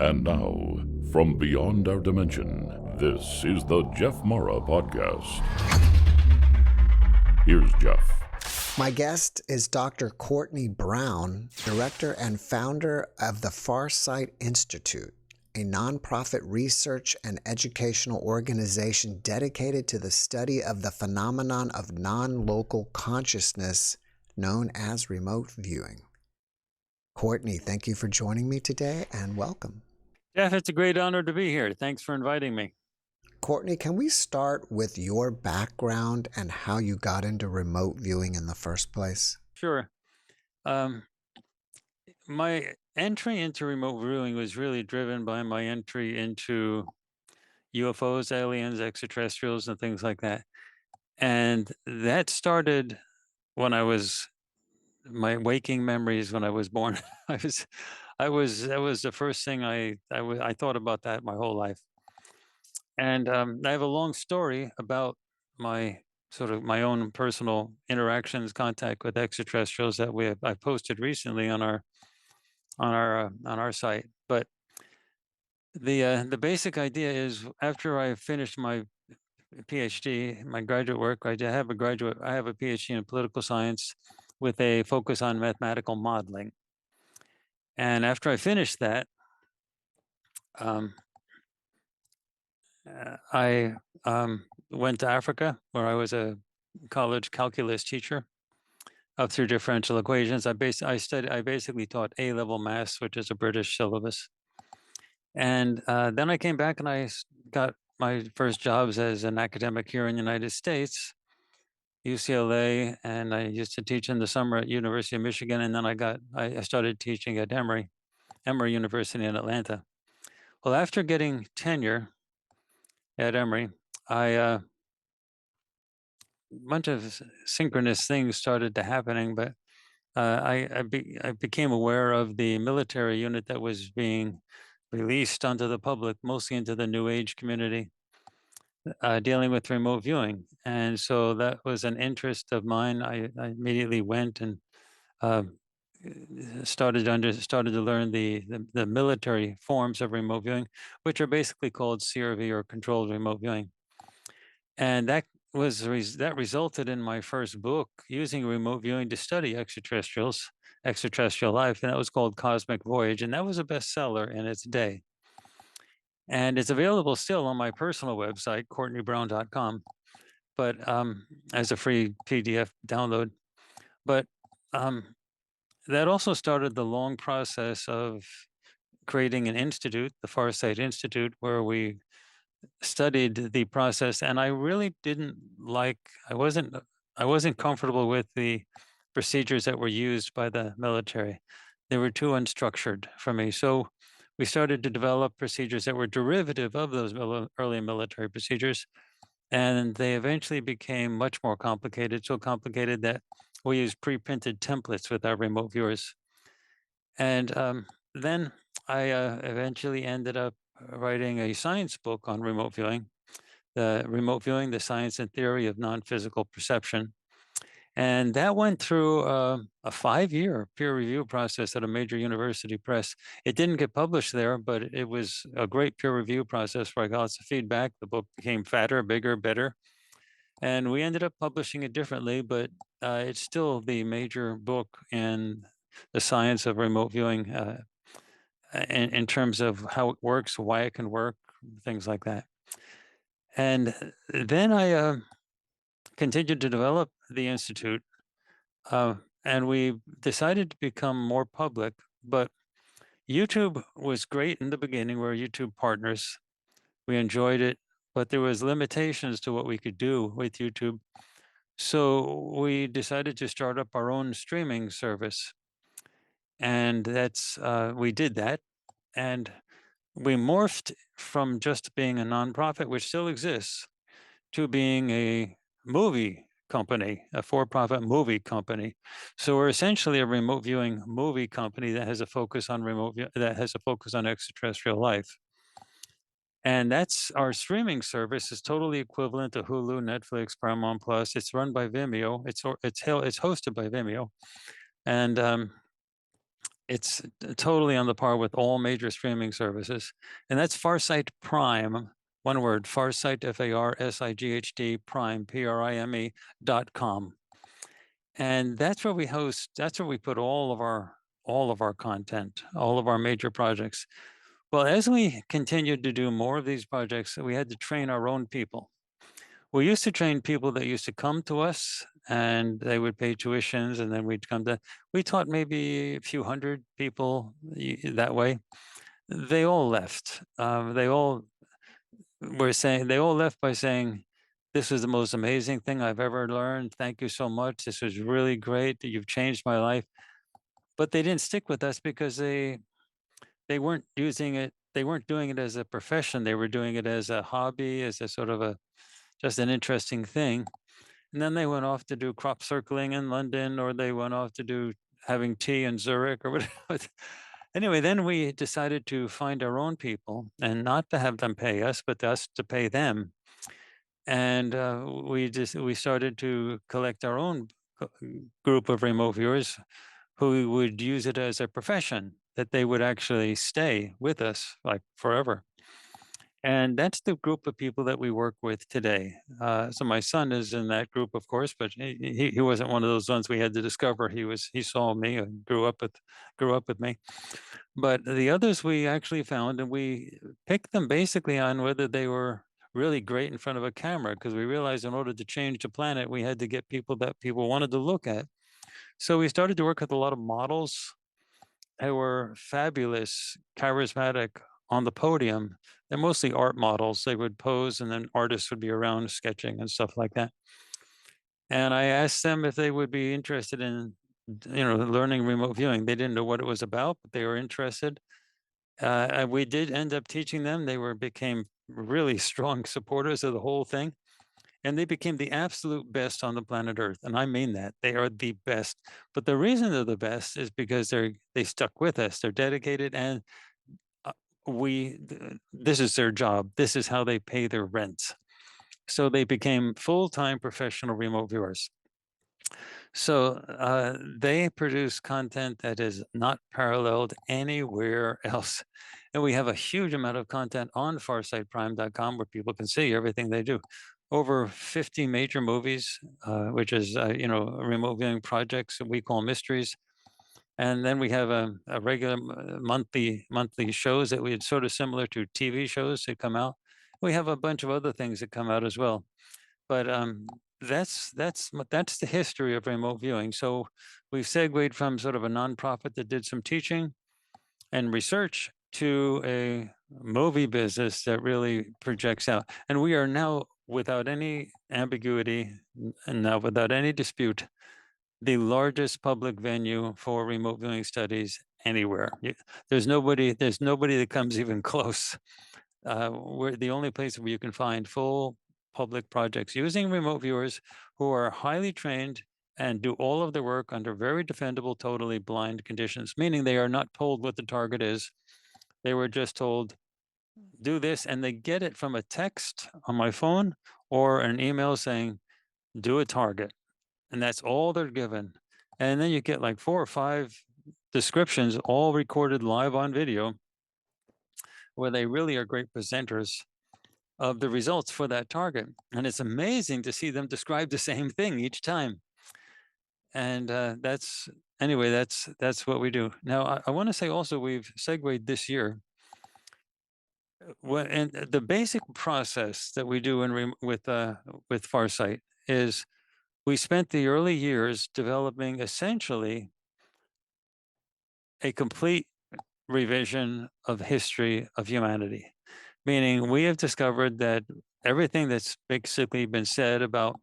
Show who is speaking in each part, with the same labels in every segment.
Speaker 1: And now, from beyond our dimension, this is the JeffMara podcast. Here's Jeff.
Speaker 2: My guest is Dr. Courtney Brown, director and founder of the Farsight Institute, a nonprofit research and educational organization dedicated to the study of the phenomenon of non-local consciousness known as remote viewing. Courtney, thank you for joining me today and welcome.
Speaker 3: Jeff, it's a great honor to be here. Thanks for inviting me.
Speaker 2: Courtney, can we start with your background and how you got into remote viewing in the first place?
Speaker 3: Sure. My entry into remote viewing was really driven by my entry into UFOs, aliens, extraterrestrials, and things like that. And that started when my waking memories when I was born. That was the first thing I thought about that my whole life. And I have a long story about my own personal interactions, contact with extraterrestrials that I posted recently on our site. But the basic idea is, after I finished my PhD, my graduate work, I have a PhD in political science with a focus on mathematical modeling. And after I finished that, I went to Africa, where I was a college calculus teacher up through differential equations. I basically taught A-level maths, which is a British syllabus. And then I came back and I got my first jobs as an academic here in the United States, UCLA, and I used to teach in the summer at University of Michigan. And then I started teaching at Emory University in Atlanta. Well, after getting tenure at Emory, a bunch of synchronous things started to happening, but I became aware of the military unit that was being released onto the public, mostly into the New Age community, dealing with remote viewing. And so that was an interest of mine. I immediately went and started to learn the military forms of remote viewing, which are basically called CRV, or controlled remote viewing. And that resulted in my first book using remote viewing to study extraterrestrial life, and that was called Cosmic Voyage, and that was a bestseller in its day. And it's available still on my personal website, CourtneyBrown.com, but as a free PDF download. But that also started the long process of creating an institute, the Farsight Institute, where we studied the process. And I really I wasn't comfortable with the procedures that were used by the military. They were too unstructured for me. So we started to develop procedures that were derivative of those early military procedures. And they eventually became much more complicated, so complicated that we used pre-printed templates with our remote viewers. And then I eventually ended up writing a science book on remote viewing, the Science and Theory of Non-Physical Perception. And that went through a 5-year peer review process at a major university press. It didn't get published there, but it was a great peer review process where I got lots of feedback. The book became fatter, bigger, better. And we ended up publishing it differently, but it's still the major book in the science of remote viewing, in terms of how it works, why it can work, things like that. And then I continued to develop the Institute, and we decided to become more public. But YouTube was great in the beginning. We were YouTube partners. We enjoyed it, but there was limitations to what we could do with YouTube. So we decided to start up our own streaming service. And we did that. And we morphed from just being a nonprofit, which still exists, to being a movie company, a for-profit movie company. So we're essentially a remote viewing movie company that has a focus on extraterrestrial life. And that's our streaming service is totally equivalent to Hulu, Netflix, Paramount Plus. It's run by Vimeo. It's hosted by Vimeo, and It's totally on the par with all major streaming services, and that's Farsight Prime, one word, Farsight, Farsight, Prime, Prime.com. And that's where we put all of our content, all of our major projects. Well, as we continued to do more of these projects, we had to train our own people. We used to train people that used to come to us and they would pay tuitions and then we taught maybe a few hundred people that way. They all left. They all left by saying, this was the most amazing thing I've ever learned. Thank you so much. This was really great. You've changed my life. But they didn't stick with us because they weren't using it. They weren't doing it as a profession. They were doing it as a hobby, as a sort of just an interesting thing. And then they went off to do crop circling in London, or they went off to do having tea in Zurich or whatever. Anyway, then we decided to find our own people and not to have them pay us, but us to pay them. And we started to collect our own group of remote viewers who would use it as a profession, that they would actually stay with us like forever. And that's the group of people that we work with today. So my son is in that group, of course, but he wasn't one of those ones we had to discover. He saw me and grew up with me. But the others we actually found, and we picked them basically on whether they were really great in front of a camera, because we realized in order to change the planet, we had to get people that people wanted to look at. So we started to work with a lot of models who were fabulous, charismatic on the podium. They're mostly art models. They would pose and then artists would be around sketching and stuff like that. And I asked them if they would be interested in, learning remote viewing. They didn't know what it was about, but they were interested. And we did end up teaching them. Became really strong supporters of the whole thing. And they became the absolute best on the planet Earth. And I mean that. They are the best. But the reason they're the best is because they stuck with us. They're dedicated, and uh, this is their job. This is how they pay their rent. So they became full-time professional remote viewers. So they produce content that is not paralleled anywhere else. And we have a huge amount of content on farsightprime.com where people can see everything they do. Over 50 major movies, which is, remote viewing projects that we call mysteries. And then we have a regular monthly shows that we had sort of similar to TV shows that come out. We have a bunch of other things that come out as well. But that's the history of remote viewing. So we've segued from sort of a nonprofit that did some teaching and research to a movie business that really projects out. And we are now, without any ambiguity and now without any dispute, the largest public venue for remote viewing studies anywhere. There's nobody that comes even close. We're the only place where you can find full public projects using remote viewers who are highly trained and do all of their work under very defendable, totally blind conditions, meaning they are not told what the target is. They were just told, do this, and they get it from a text on my phone or an email saying, do a target. And that's all they're given. And then you get like 4 or 5 descriptions, all recorded live on video, where they really are great presenters of the results for that target. And it's amazing to see them describe the same thing each time. And that's what we do. Now, I want to say also we've segued this year. And the basic process that we do with Farsight is we spent the early years developing essentially a complete revision of history of humanity, meaning we have discovered that everything that's basically been said about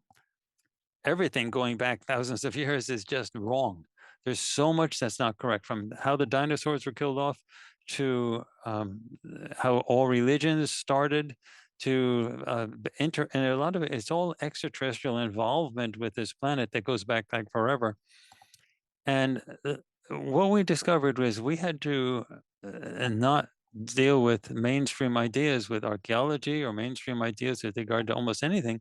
Speaker 3: everything going back thousands of years is just wrong. There's so much that's not correct, from how the dinosaurs were killed off to how all religions started to and a lot of it's all extraterrestrial involvement with this planet that goes back like forever. And what we discovered was we had to not deal with mainstream ideas with archaeology or mainstream ideas with regard to almost anything,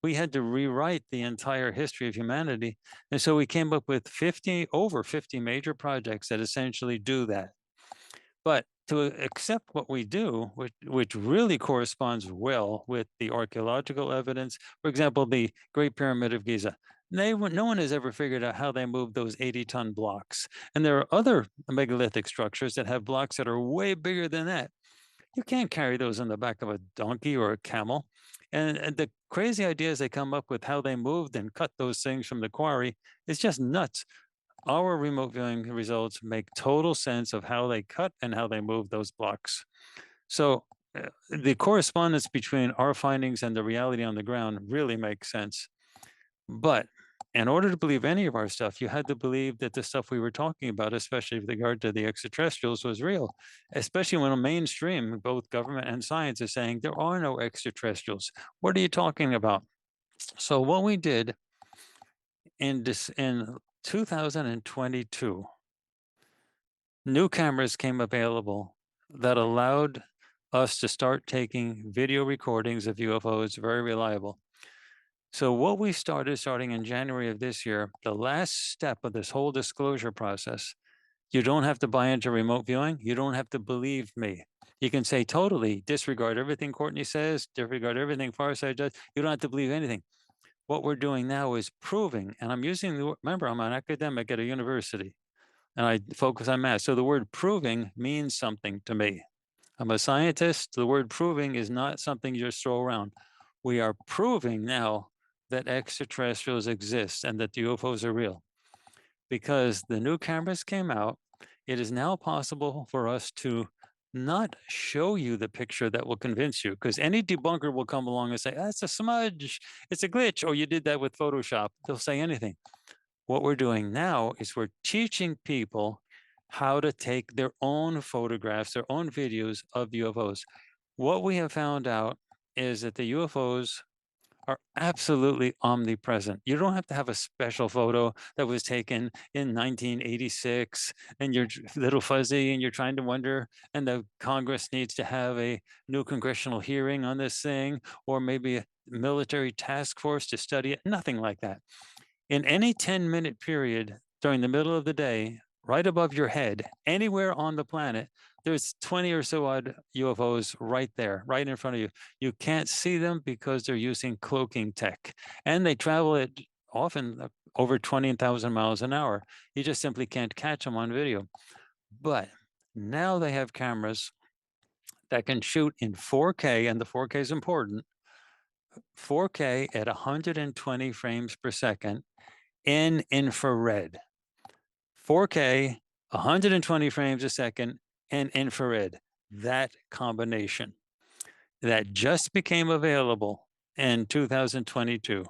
Speaker 3: we had to rewrite the entire history of humanity. And so we came up with over 50 major projects that essentially do that. But to accept what we do, which really corresponds well with the archaeological evidence, for example, the Great Pyramid of Giza, no one has ever figured out how they moved those 80-ton blocks. And there are other megalithic structures that have blocks that are way bigger than that. You can't carry those on the back of a donkey or a camel. And the crazy ideas they come up with how they moved and cut those things from the quarry is just nuts. Our remote viewing results make total sense of how they cut and how they move those blocks. So the correspondence between our findings and the reality on the ground really makes sense. But in order to believe any of our stuff, you had to believe that the stuff we were talking about, especially with regard to the extraterrestrials, was real, especially when a mainstream, both government and science, is saying there are no extraterrestrials. What are you talking about? So what we did in 2022, new cameras came available that allowed us to start taking video recordings of UFOs, very reliable. So what we starting in January of this year, the last step of this whole disclosure process, you don't have to buy into remote viewing. You don't have to believe me. You can say totally disregard everything Courtney says, disregard everything Farsight does. You don't have to believe anything. What we're doing now is proving, and I'm using the word, remember, I'm an academic at a university and I focus on math. So the word proving means something to me. I'm a scientist. The word proving is not something you just throw around. We are proving now that extraterrestrials exist and that the UFOs are real. Because the new cameras came out, it is now possible for us to not show you the picture that will convince you, because any debunker will come along and say, that's a smudge, it's a glitch, or you did that with Photoshop. They'll say anything. What we're doing now is we're teaching people how to take their own photographs, their own videos of UFOs. What we have found out is that the UFOs are absolutely omnipresent. You don't have to have a special photo that was taken in 1986 and you're a little fuzzy and you're trying to wonder, and the Congress needs to have a new congressional hearing on this thing, or maybe a military task force to study it. Nothing like that. In any 10-minute period during the middle of the day, right above your head, anywhere on the planet, there's 20 or so odd UFOs right there, right in front of you. You can't see them because they're using cloaking tech, and they travel at often over 20,000 miles an hour. You just simply can't catch them on video. But now they have cameras that can shoot in 4K, and the 4K is important, 4K at 120 frames per second in infrared. 4K, 120 frames a second, and infrared. That combination that just became available in 2022.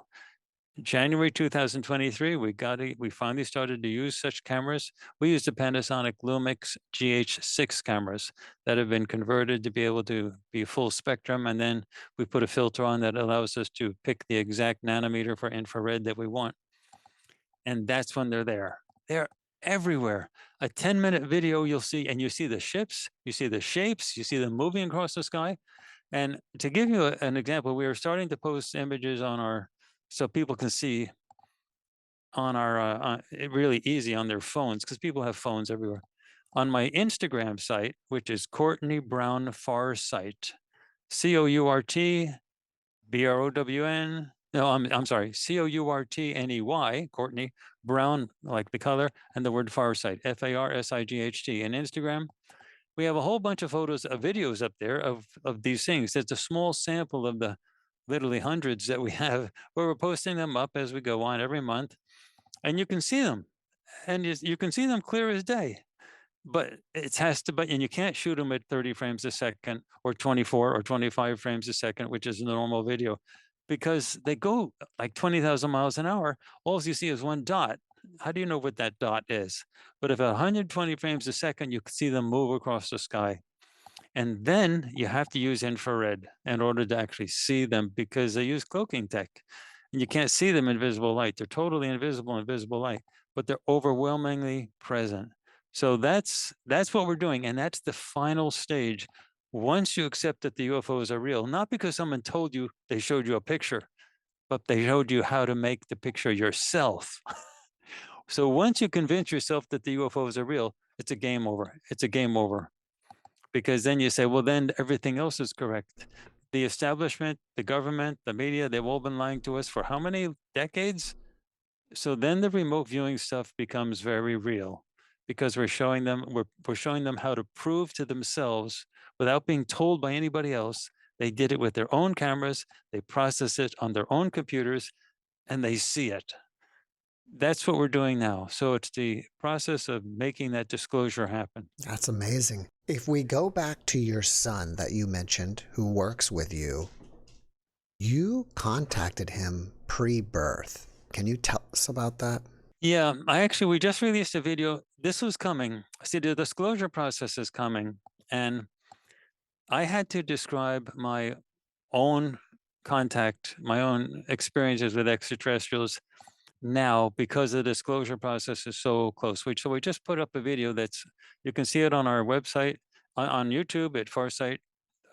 Speaker 3: January 2023, we finally started to use such cameras. We used the Panasonic Lumix GH6 cameras that have been converted to be able to be full spectrum, and then we put a filter on that allows us to pick the exact nanometer for infrared that we want. And that's when they're there. They're everywhere. A 10-minute video you'll see, and you see the ships, you see the shapes, you see them moving across the sky. And to give you an example, we are starting to post images on our, so people can see on our, really easy on their phones, because people have phones everywhere. On my Instagram site, which is Courtney Brown Farsight, COURTBROWN. No, I'm sorry, COURTNEY, Courtney Brown, like the color, and the word Farsight, FARSIGHT. And Instagram, we have a whole bunch of photos, of videos up there of these things. It's a small sample of the literally hundreds that we have, where we're posting them up as we go on every month, and you can see them, and you can see them clear as day. But and you can't shoot them at 30 frames a second or 24 or 25 frames a second, which is a normal video, because they go like 20,000 miles an hour. All you see is one dot. How do you know what that dot is? But if at 120 frames a second, you can see them move across the sky. And then you have to use infrared in order to actually see them, because they use cloaking tech. And you can't see them in visible light. They're totally invisible in visible light, but they're overwhelmingly present. So that's what we're doing. And that's the final stage. Once you accept that the UFOs are real, not because someone told you, they showed you a picture, but they showed you how to make the picture yourself. So once you convince yourself that the UFOs are real, it's a game over. It's a game over. Because then you say, well, then everything else is correct. The establishment, the government, the media, they've all been lying to us for how many decades? So then the remote viewing stuff becomes very real because we're showing them how to prove to themselves without being told by anybody else. They did it with their own cameras, they process it on their own computers, and they see it. That's what we're doing now. So it's the process of making that disclosure happen.
Speaker 2: That's amazing. If we go back to your son that you mentioned, who works with you, you contacted him pre-birth. Can you tell us about that?
Speaker 3: Yeah, we just released a video. This was coming. See, the disclosure process is coming. And I had to describe my own contact, my own experiences with extraterrestrials now because the disclosure process is so close. So we just put up a video you can see it on our website, on YouTube at Farsight.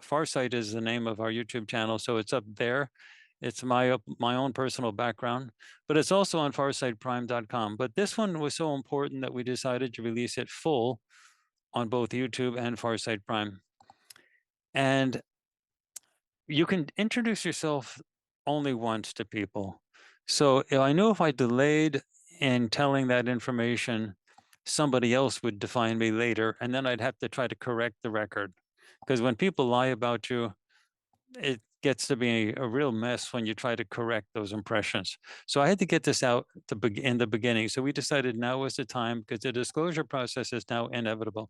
Speaker 3: Farsight is the name of our YouTube channel, so it's up there. It's my own personal background, but it's also on farsightprime.com. But this one was so important that we decided to release it full on both YouTube and Farsight Prime. And you can introduce yourself only once to people. So I knew if I delayed in telling that information, somebody else would define me later, and then I'd have to try to correct the record. Because when people lie about you, it gets to be a real mess when you try to correct those impressions. So I had to get this out in the beginning. So we decided now was the time because the disclosure process is now inevitable.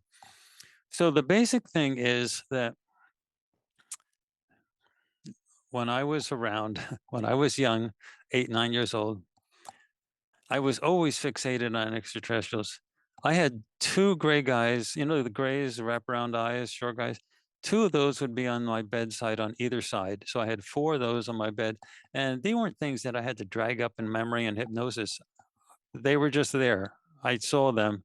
Speaker 3: So the basic thing is that when I was around, when I was young, 8, 9 years old, I was always fixated on extraterrestrials. I had 2 gray guys, you know, the grays, the wraparound eyes, short guys. 2 of those would be on my bedside on either side. So I had 4 of those on my bed. And they weren't things that I had to drag up in memory and hypnosis. They were just there. I saw them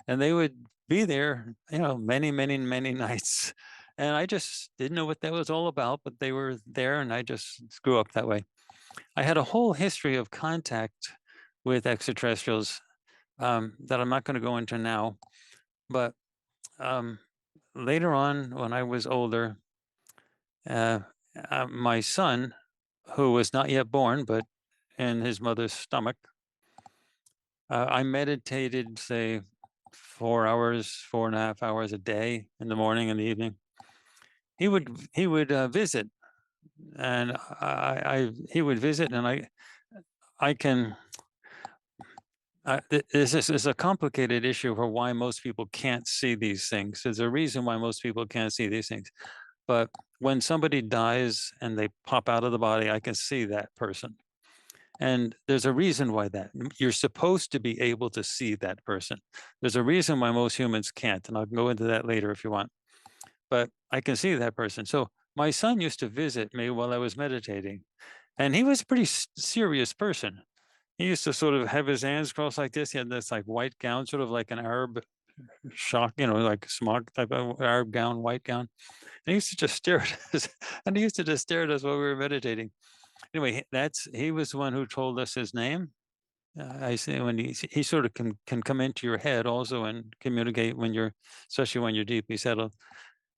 Speaker 3: and they would be there, you know, many, many, many nights. And I just didn't know what that was all about, but they were there and I just grew up that way. I had a whole history of contact with extraterrestrials that I'm not going to go into now. But um, later on, when I was older, uh, my son, who was not yet born, but in his mother's stomach, I meditated, say, 4 hours, 4.5 hours a day in the morning and the evening. He would visit, and he would visit, and I can. This is a complicated issue for why most people can't see these things. There's a reason why most people can't see these things. But when somebody dies and they pop out of the body, I can see that person. And there's a reason why you're supposed to be able to see that person. There's a reason why most humans can't. And I'll go into that later if you want. But I can see that person. So my son used to visit me while I was meditating. And he was a pretty serious person. He used to sort of have his hands crossed like this. He had this like white gown, sort of like an Arab shock, you know, like smog type of Arab gown, white gown. And he used to just stare at us. And he used to just stare at us while we were meditating. Anyway, he was the one who told us his name. I say when he sort of can come into your head also and communicate especially when you're deeply settled.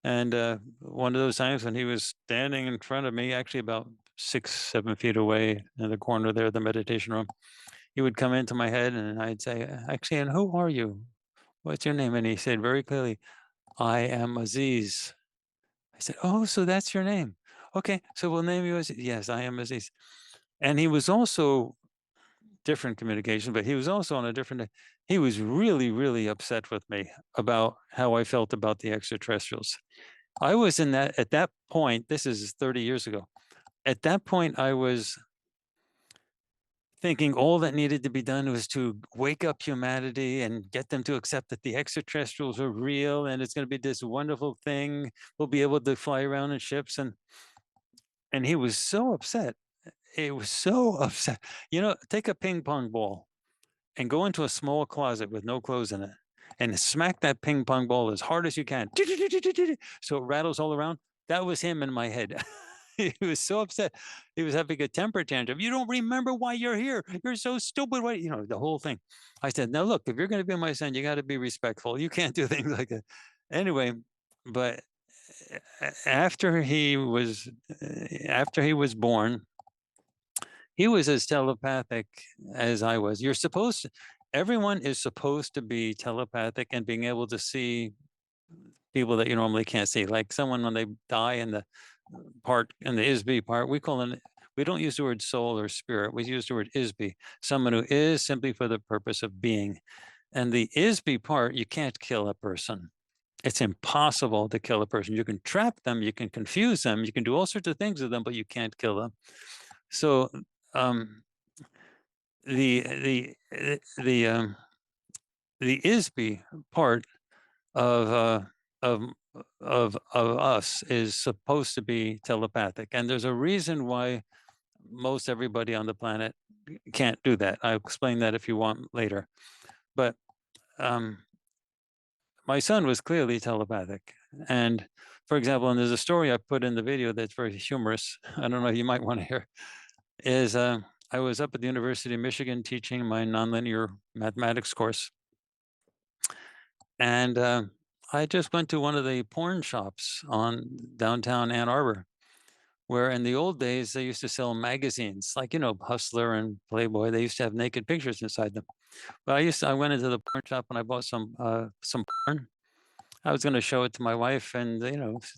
Speaker 3: And one of those times when he was standing in front of me, actually about 6, 7 feet away in the corner there, the meditation room, he would come into my head and I'd say, actually, and who are you? What's your name? And he said very clearly, I am Aziz. I said, oh, so that's your name. Okay, so we'll name you Aziz. Yes, I am Aziz. And he was also different communication, but he was also on a different, he was really, really upset with me about how I felt about the extraterrestrials. I was at that point, this is 30 years ago. At that point, I was thinking all that needed to be done was to wake up humanity and get them to accept that the extraterrestrials are real and it's going to be this wonderful thing. We'll be able to fly around in ships. And he was so upset. It was so upset. You know, take a ping pong ball and go into a small closet with no clothes in it and smack that ping pong ball as hard as you can. So it rattles all around. That was him in my head. He was so upset. He was having a temper tantrum. You don't remember why you're here. You're so stupid. What, the whole thing. I said, now look, if you're going to be my son, you got to be respectful. You can't do things like that. Anyway, but after he was born, he was as telepathic as I was. Everyone is supposed to be telepathic and being able to see people that you normally can't see. Like someone when they die in the ISB part, we don't use the word soul or spirit. We use the word ISB, someone who is simply for the purpose of being. And the ISB part, you can't kill a person. It's impossible to kill a person. You can trap them, you can confuse them, you can do all sorts of things with them, but you can't kill them. So the ISB part of us is supposed to be telepathic, and there's a reason why most everybody on the planet can't do that. I'll explain that if you want later. But my son was clearly telepathic, and for example, and there's a story I put in the video that's very humorous. I don't know, you might want to hear. Is I was up at the University of Michigan teaching my nonlinear mathematics course, and I just went to one of the porn shops on downtown Ann Arbor, where in the old days they used to sell magazines, like Hustler and Playboy. They used to have naked pictures inside them. But I went into the porn shop and I bought some porn. I was going to show it to my wife and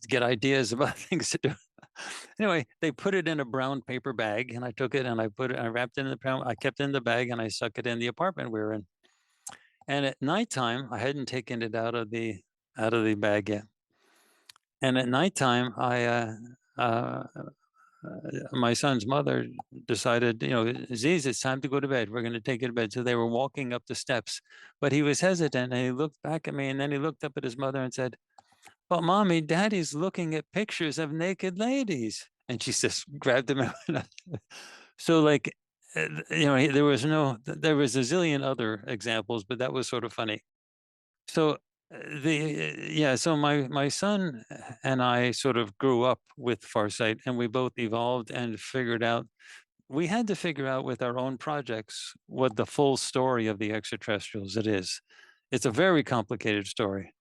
Speaker 3: get ideas about things to do. Anyway, they put it in a brown paper bag, and I took it and I wrapped it in the brown. I kept it in the bag and I stuck it in the apartment we were in. And at nighttime, I hadn't taken it out of the bag yet. And at nighttime, my son's mother decided, Aziz, it's time to go to bed. We're going to take you to bed. So they were walking up the steps, but he was hesitant and he looked back at me and then he looked up at his mother and said, "But Mommy, Daddy's looking at pictures of naked ladies." And she just grabbed him. So like, there was a zillion other examples, but that was sort of funny. So so my son and I sort of grew up with Farsight, and we both evolved and figured out. We had to figure out with our own projects what the full story of the extraterrestrials it is. It's a very complicated story,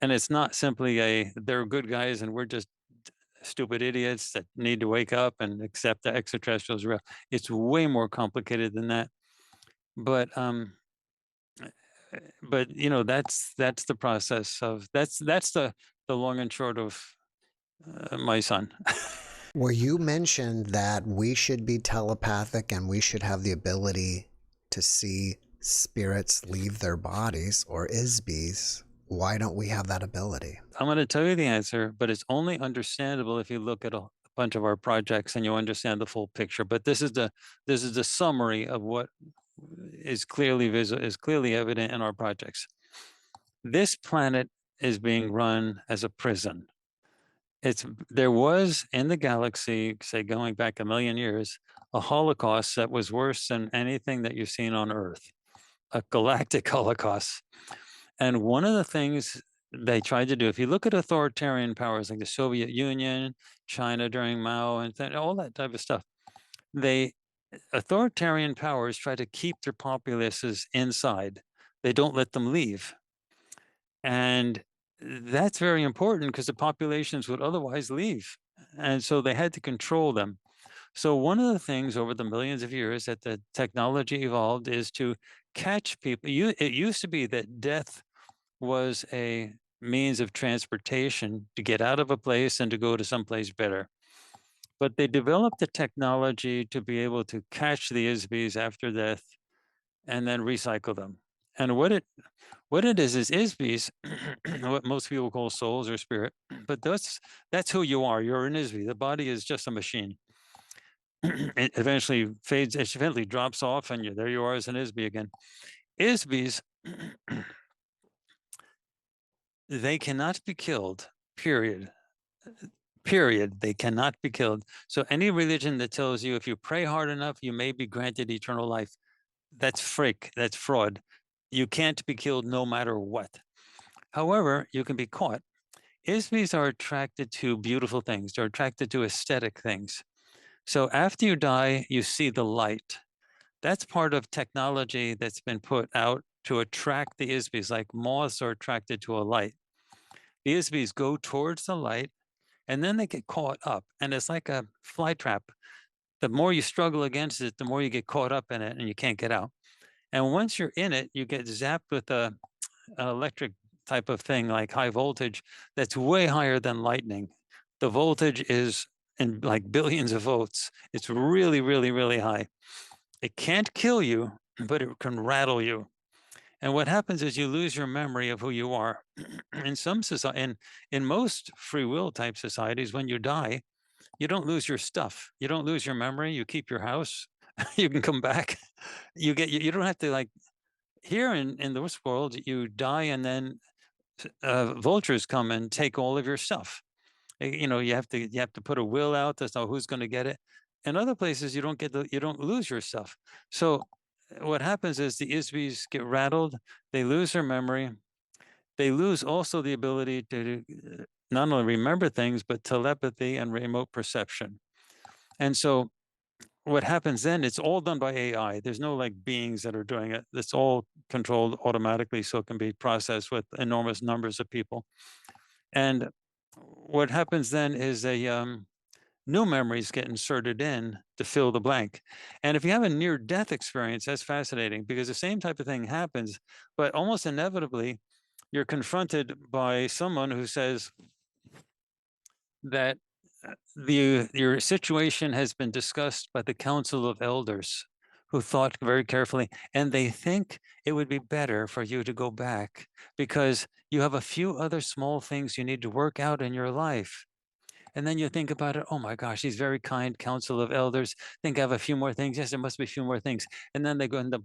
Speaker 3: and it's not simply they're good guys and we're just stupid idiots that need to wake up and accept the extraterrestrials are real. It's way more complicated than that. But that's the process of that's the long and short of my son.
Speaker 2: Well, you mentioned that we should be telepathic and we should have the ability to see spirits leave their bodies, or ISBs. Why don't we have that ability?
Speaker 3: I'm going to tell you the answer, but it's only understandable if you look at a bunch of our projects and you understand the full picture. But this is the summary of what is clearly evident in our projects. This planet is being run as a prison. There was in the galaxy, say going back 1 million years, a Holocaust that was worse than anything that you've seen on Earth, a galactic Holocaust. And one of the things they tried to do, if you look at authoritarian powers like the Soviet Union, China during Mao, and all that type of stuff, authoritarian powers try to keep their populaces inside. They don't let them leave. And that's very important because the populations would otherwise leave. And so they had to control them. So one of the things over the millions of years that the technology evolved is to catch people. It used to be that death was a means of transportation to get out of a place and to go to someplace better. But they developed the technology to be able to catch the ISBs after death and then recycle them. And what it is ISBs, what most people call souls or spirit, but that's who you are. You're an ISB. The body is just a machine. It eventually fades, it eventually drops off, and there you are as an ISB again. ISBs, they cannot be killed, period. Period. They cannot be killed. So any religion that tells you if you pray hard enough, you may be granted eternal life, that's fake, that's fraud. You can't be killed no matter what. However, you can be caught. ISBs are attracted to beautiful things. They're attracted to aesthetic things. So after you die, you see the light. That's part of technology that's been put out to attract the ISBs, like moths are attracted to a light. The ISBs go towards the light and then they get caught up. And it's like a fly trap. The more you struggle against it, the more you get caught up in it and you can't get out. And once you're in it, you get zapped with an electric type of thing, like high voltage, that's way higher than lightning. The voltage is in like billions of volts. It's really, really, really high. It can't kill you, but it can rattle you. And what happens is you lose your memory of who you are. In some society, in most free will type societies, when you die, you don't lose your stuff. You don't lose your memory. You keep your house. You can come back. You don't have to, like, here in this world, you die and then vultures come and take all of your stuff. You have to put a will out to know who's going to get it. In other places, you don't lose your stuff. So what happens is the ISBs get rattled. They lose their memory. They lose also the ability to not only remember things, but telepathy and remote perception. And so what happens then, it's all done by AI. There's no like beings that are doing it. It's all controlled automatically, so it can be processed with enormous numbers of people. And what happens then is new memories get inserted in to fill the blank. And if you have a near-death experience, that's fascinating because the same type of thing happens, but almost inevitably, you're confronted by someone who says that your situation has been discussed by the Council of Elders, who thought very carefully, and they think it would be better for you to go back because you have a few other small things you need to work out in your life. And then you think about it, oh my gosh, these very kind Council of Elders think I have a few more things. Yes, there must be a few more things. And then they go into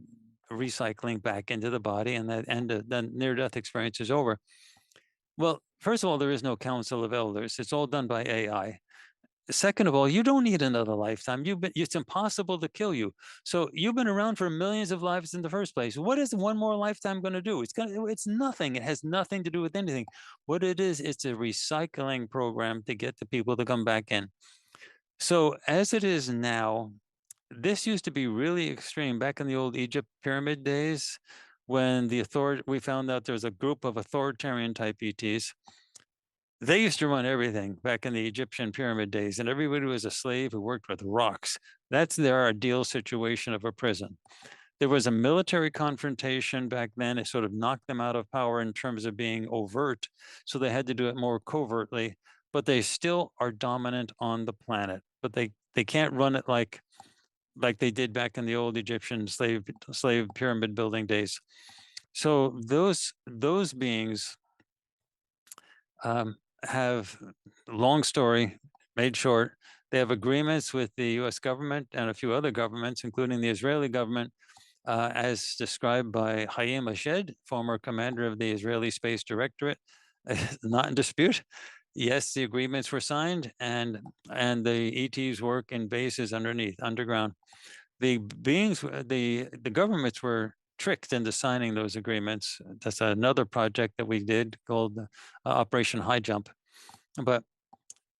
Speaker 3: recycling back into the body, and the near-death experience is over. Well, first of all, there is no Council of Elders. It's all done by AI. Second of all, you don't need another lifetime. It's impossible to kill you. So you've been around for millions of lives in the first place. What is one more lifetime going to do? It's nothing. It has nothing to do with anything. What it is, it's a recycling program to get the people to come back in. So as it is now, this used to be really extreme back in the old Egypt pyramid days when we found out there's a group of authoritarian type ETs. They used to run everything back in the Egyptian pyramid days, and everybody was a slave who worked with rocks. That's their ideal situation of a prison. There was a military confrontation back then. It sort of knocked them out of power in terms of being overt, so they had to do it more covertly, but they still are dominant on the planet. But they can't run it like they did back in the old Egyptian slave pyramid building days. So those beings have, long story made short, they have agreements with the US government and a few other governments, including the Israeli government, as described by Hayim Ashed, former commander of the Israeli Space Directorate, not in dispute. Yes, the agreements were signed, and the ETs work in bases underground. The governments were tricked into signing those agreements. That's another project that we did called Operation High Jump. But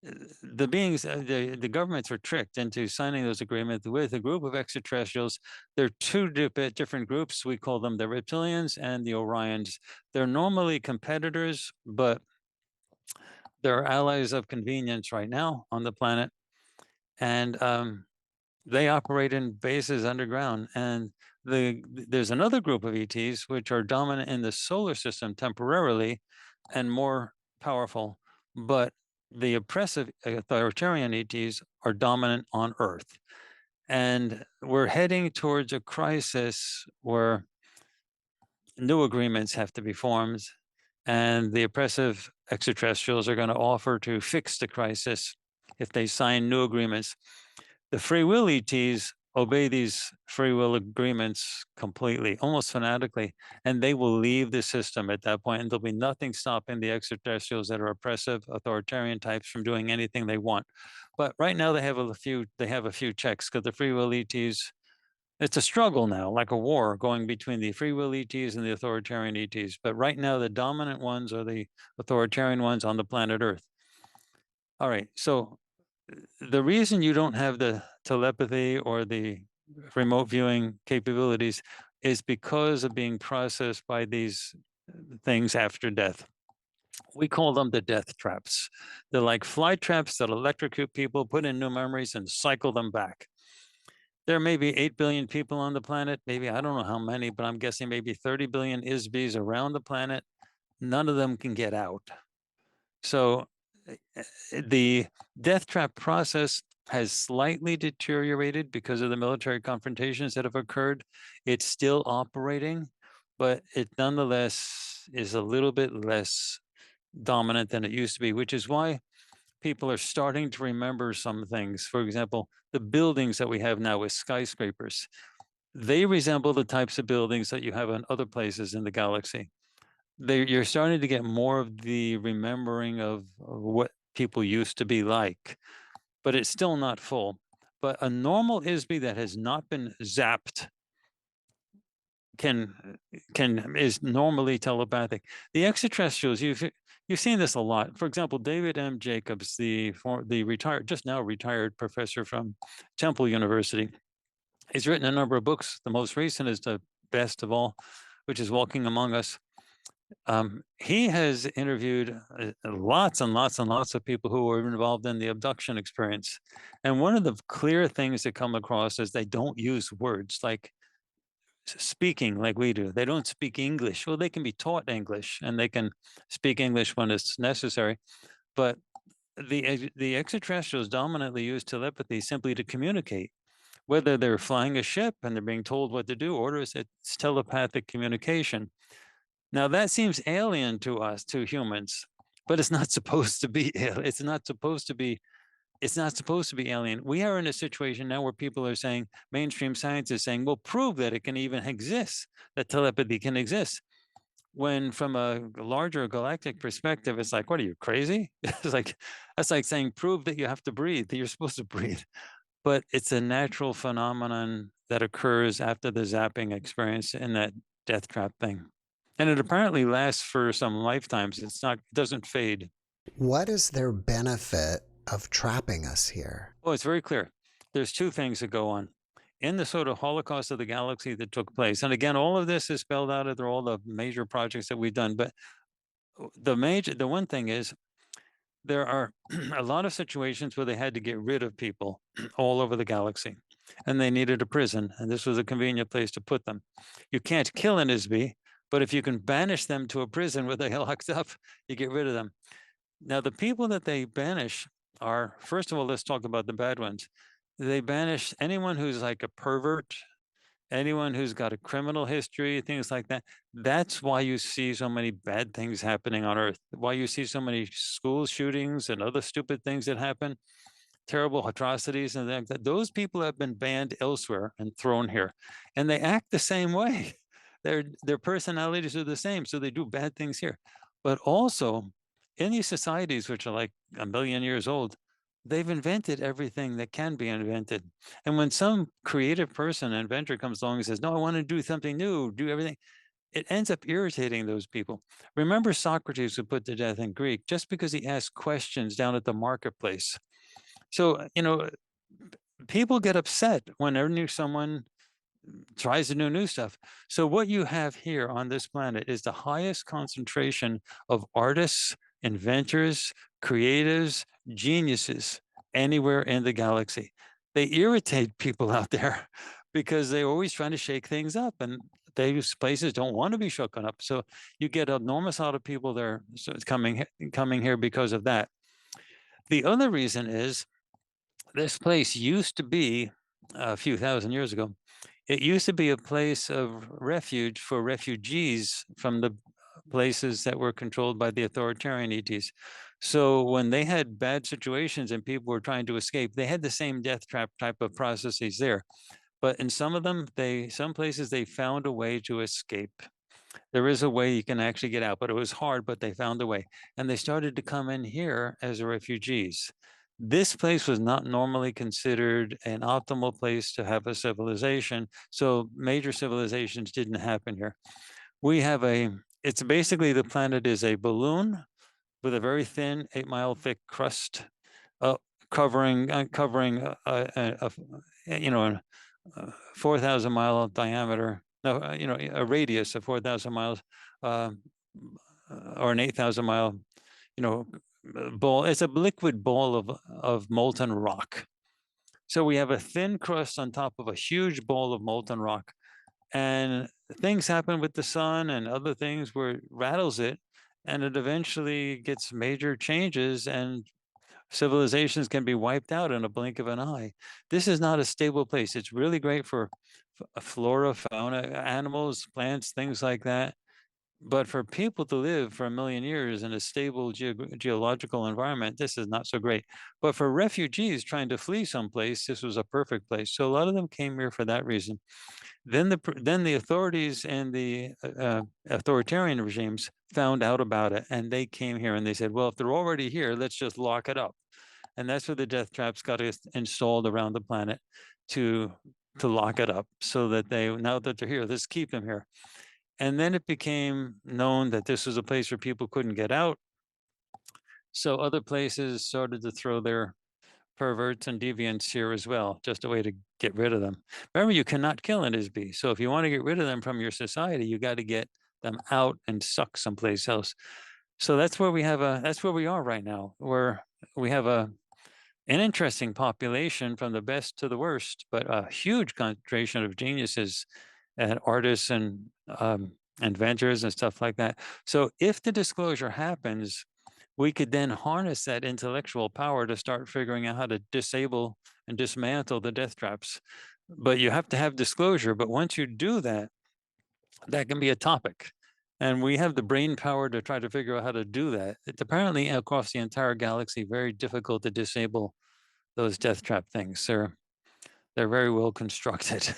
Speaker 3: the governments were tricked into signing those agreements with a group of extraterrestrials. There are two different groups. We call them the reptilians and the Orions. They're normally competitors, but they're allies of convenience right now on the planet. And they operate in bases underground. And there's another group of ETs which are dominant in the solar system temporarily and more powerful, but the oppressive authoritarian ETs are dominant on Earth. And we're heading towards a crisis where new agreements have to be formed, and the oppressive extraterrestrials are going to offer to fix the crisis if they sign new agreements. The free will ETs obey these free will agreements completely, almost fanatically, and they will leave the system at that point, and there'll be nothing stopping the extraterrestrials that are oppressive, authoritarian types from doing anything they want. But right now they have a few checks because the free will ETs, It's a struggle now, like a war going between the free will ETs and the authoritarian ETs. But right now, the dominant ones are the authoritarian ones on the planet Earth. All right. So the reason you don't have the telepathy or the remote viewing capabilities is because of being processed by these things after death. We call them the death traps. They're like fly traps that electrocute people, put in new memories, and cycle them back. There may be 8 billion people on the planet. Maybe, I don't know how many, but I'm guessing maybe 30 billion ISBs around the planet. None of them can get out. So the death trap process has slightly deteriorated because of the military confrontations that have occurred. It's still operating, but it nonetheless is a little bit less dominant than it used to be, which is why people are starting to remember some things. For example, the buildings that we have now with skyscrapers, they resemble the types of buildings that you have in other places in the galaxy. You're starting to get more of the remembering of what people used to be like, but it's still not full. But a normal ISB that has not been zapped is normally telepathic. The extraterrestrials, you've seen this a lot. For example, David M. Jacobs, the just now retired professor from Temple University, he's written a number of books. The most recent is the best of all, which is Walking Among Us. He has interviewed lots and lots and lots of people who were involved in the abduction experience. And one of the clear things that come across is they don't use words like speaking like we do. They don't speak English. Well, they can be taught English and they can speak English when it's necessary. But the extraterrestrials dominantly use telepathy simply to communicate. Whether they're flying a ship and they're being told what to do, orders, it's telepathic communication. Now that seems alien to us, to humans, but it's not supposed to be. It's not supposed to be. It's not supposed to be alien. We are in a situation now where people are saying, mainstream science is saying, well, prove that it can even exist, that telepathy can exist. When from a larger galactic perspective, it's like, what are you, crazy? It's like, that's like saying, prove that you have to breathe, that you're supposed to breathe. But it's a natural phenomenon that occurs after the zapping experience in that death trap thing. And it apparently lasts for some lifetimes. It doesn't fade.
Speaker 2: What is their benefit of trapping us here?
Speaker 3: Oh, it's very clear. There's two things that go on. In the sort of holocaust of the galaxy that took place, and again, all of this is spelled out of all the major projects that we've done. But the one thing is, there are a lot of situations where they had to get rid of people all over the galaxy, and they needed a prison, and this was a convenient place to put them. You can't kill an ISB, but if you can banish them to a prison where they're locked up, you get rid of them. Now, the people that they banish are, first of all, let's talk about the bad ones. They banish anyone who's like a pervert, anyone who's got a criminal history, things like that. That's why you see so many bad things happening on Earth, why you see so many school shootings and other stupid things that happen, terrible atrocities and things like that. Those people have been banned elsewhere and thrown here, and they act the same way. Their personalities are the same, so they do bad things here. But also, in these societies, which are like 1,000,000 years old, they've invented everything that can be invented. And when some creative person, inventor, comes along and says, no, I want to do something new, do everything, it ends up irritating those people. Remember Socrates was put to death in Greek just because he asked questions down at the marketplace. So, people get upset whenever someone tries to do new stuff. So what you have here on this planet is the highest concentration of artists, inventors, creatives, geniuses anywhere in the galaxy. They irritate people out there because they're always trying to shake things up, and these places don't want to be shaken up. So you get an enormous amount of people there coming here because of that. The other reason is this place used to be, a few thousand years ago, it used to be a place of refuge for refugees from the places that were controlled by the authoritarian ETs. So when they had bad situations and people were trying to escape, they had the same death trap type of processes there. But in some of them, some places they found a way to escape. There is a way you can actually get out, but it was hard, but they found a way. And they started to come in here as refugees. This place was not normally considered an optimal place to have a civilization, so major civilizations didn't happen here. We have it's basically the planet is a balloon with a very thin 8-mile thick crust, uh, covering a 4,000 mile diameter, no, a radius of 4,000 miles, uh, or an 8,000 mile, ball. It's a liquid ball of molten rock. So we have a thin crust on top of a huge ball of molten rock, and things happen with the sun and other things where it rattles it, and it eventually gets major changes, and civilizations can be wiped out in a blink of an eye. This is not a stable place. It's really great for flora, fauna, animals, plants, things like that. But for people to live for 1 million years in a stable geological environment, this is not so great. But for refugees trying to flee someplace, this was a perfect place. So a lot of them came here for that reason. Then the authorities and the authoritarian regimes found out about it, and they came here and they said, well, if they're already here, let's just lock it up. And that's where the death traps got installed around the planet to lock it up, so that now that they're here, let's keep them here. And then it became known that this was a place where people couldn't get out. So other places started to throw their perverts and deviants here as well, just a way to get rid of them. Remember, you cannot kill an ISB. So if you want to get rid of them from your society, you got to get them out and suck someplace else. So that's where that's where we are right now, where we have an interesting population from the best to the worst, but a huge concentration of geniuses and artists and inventors and stuff like that. So if the disclosure happens, we could then harness that intellectual power to start figuring out how to disable and dismantle the death traps. But you have to have disclosure. But once you do that, that can be a topic. And we have the brain power to try to figure out how to do that. It's apparently across the entire galaxy very difficult to disable those death trap things. They're very well constructed.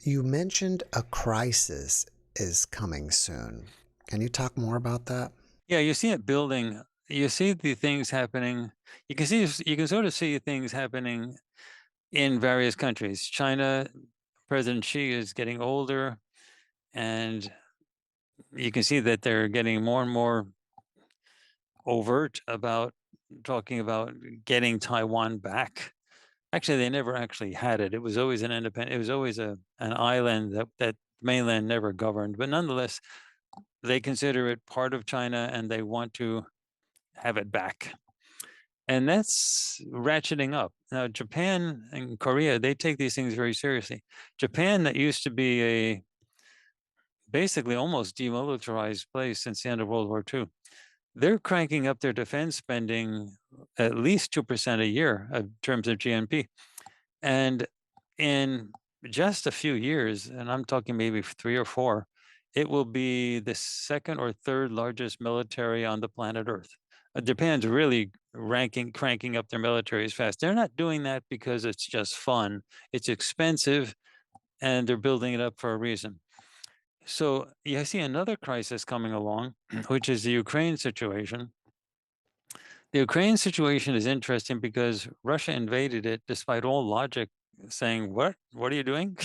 Speaker 2: You mentioned a crisis is coming soon. Can you talk more about that?
Speaker 3: Yeah, you see it building. You see the things happening. You can sort of see things happening in various countries. China, President Xi is getting older, and you can see that they're getting more and more overt about talking about getting Taiwan back. Actually, they never actually had it. It was always an independent. It was always an island that mainland never governed. But nonetheless, they consider it part of China, and they want to have it back. And that's ratcheting up. Now, Japan and Korea, they take these things very seriously. Japan, that used to be a basically almost demilitarized place since the end of World War II, they're cranking up their defense spending at least 2% a year in terms of GNP. And in just a few years, and I'm talking maybe 3 or 4, it will be the second or third largest military on the planet Earth. Japan's really cranking up their militaries fast. They're not doing that because it's just fun. It's expensive, and they're building it up for a reason. So you see another crisis coming along, which is the Ukraine situation. The Ukraine situation is interesting because Russia invaded it despite all logic saying, what are you doing?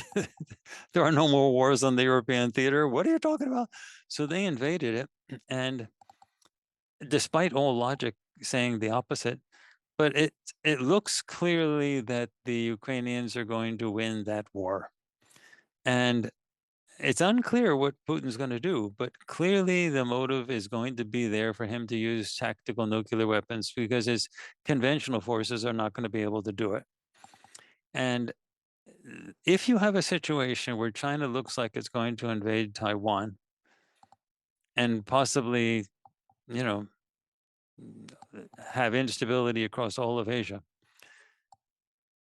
Speaker 3: There are no more wars on the European theater. What are you talking about? So they invaded it. And despite all logic saying the opposite, but it looks clearly that the Ukrainians are going to win that war. And it's unclear what Putin's going to do, but clearly the motive is going to be there for him to use tactical nuclear weapons, because his conventional forces are not going to be able to do it. And if you have a situation where China looks like it's going to invade Taiwan and possibly, you know, have instability across all of Asia,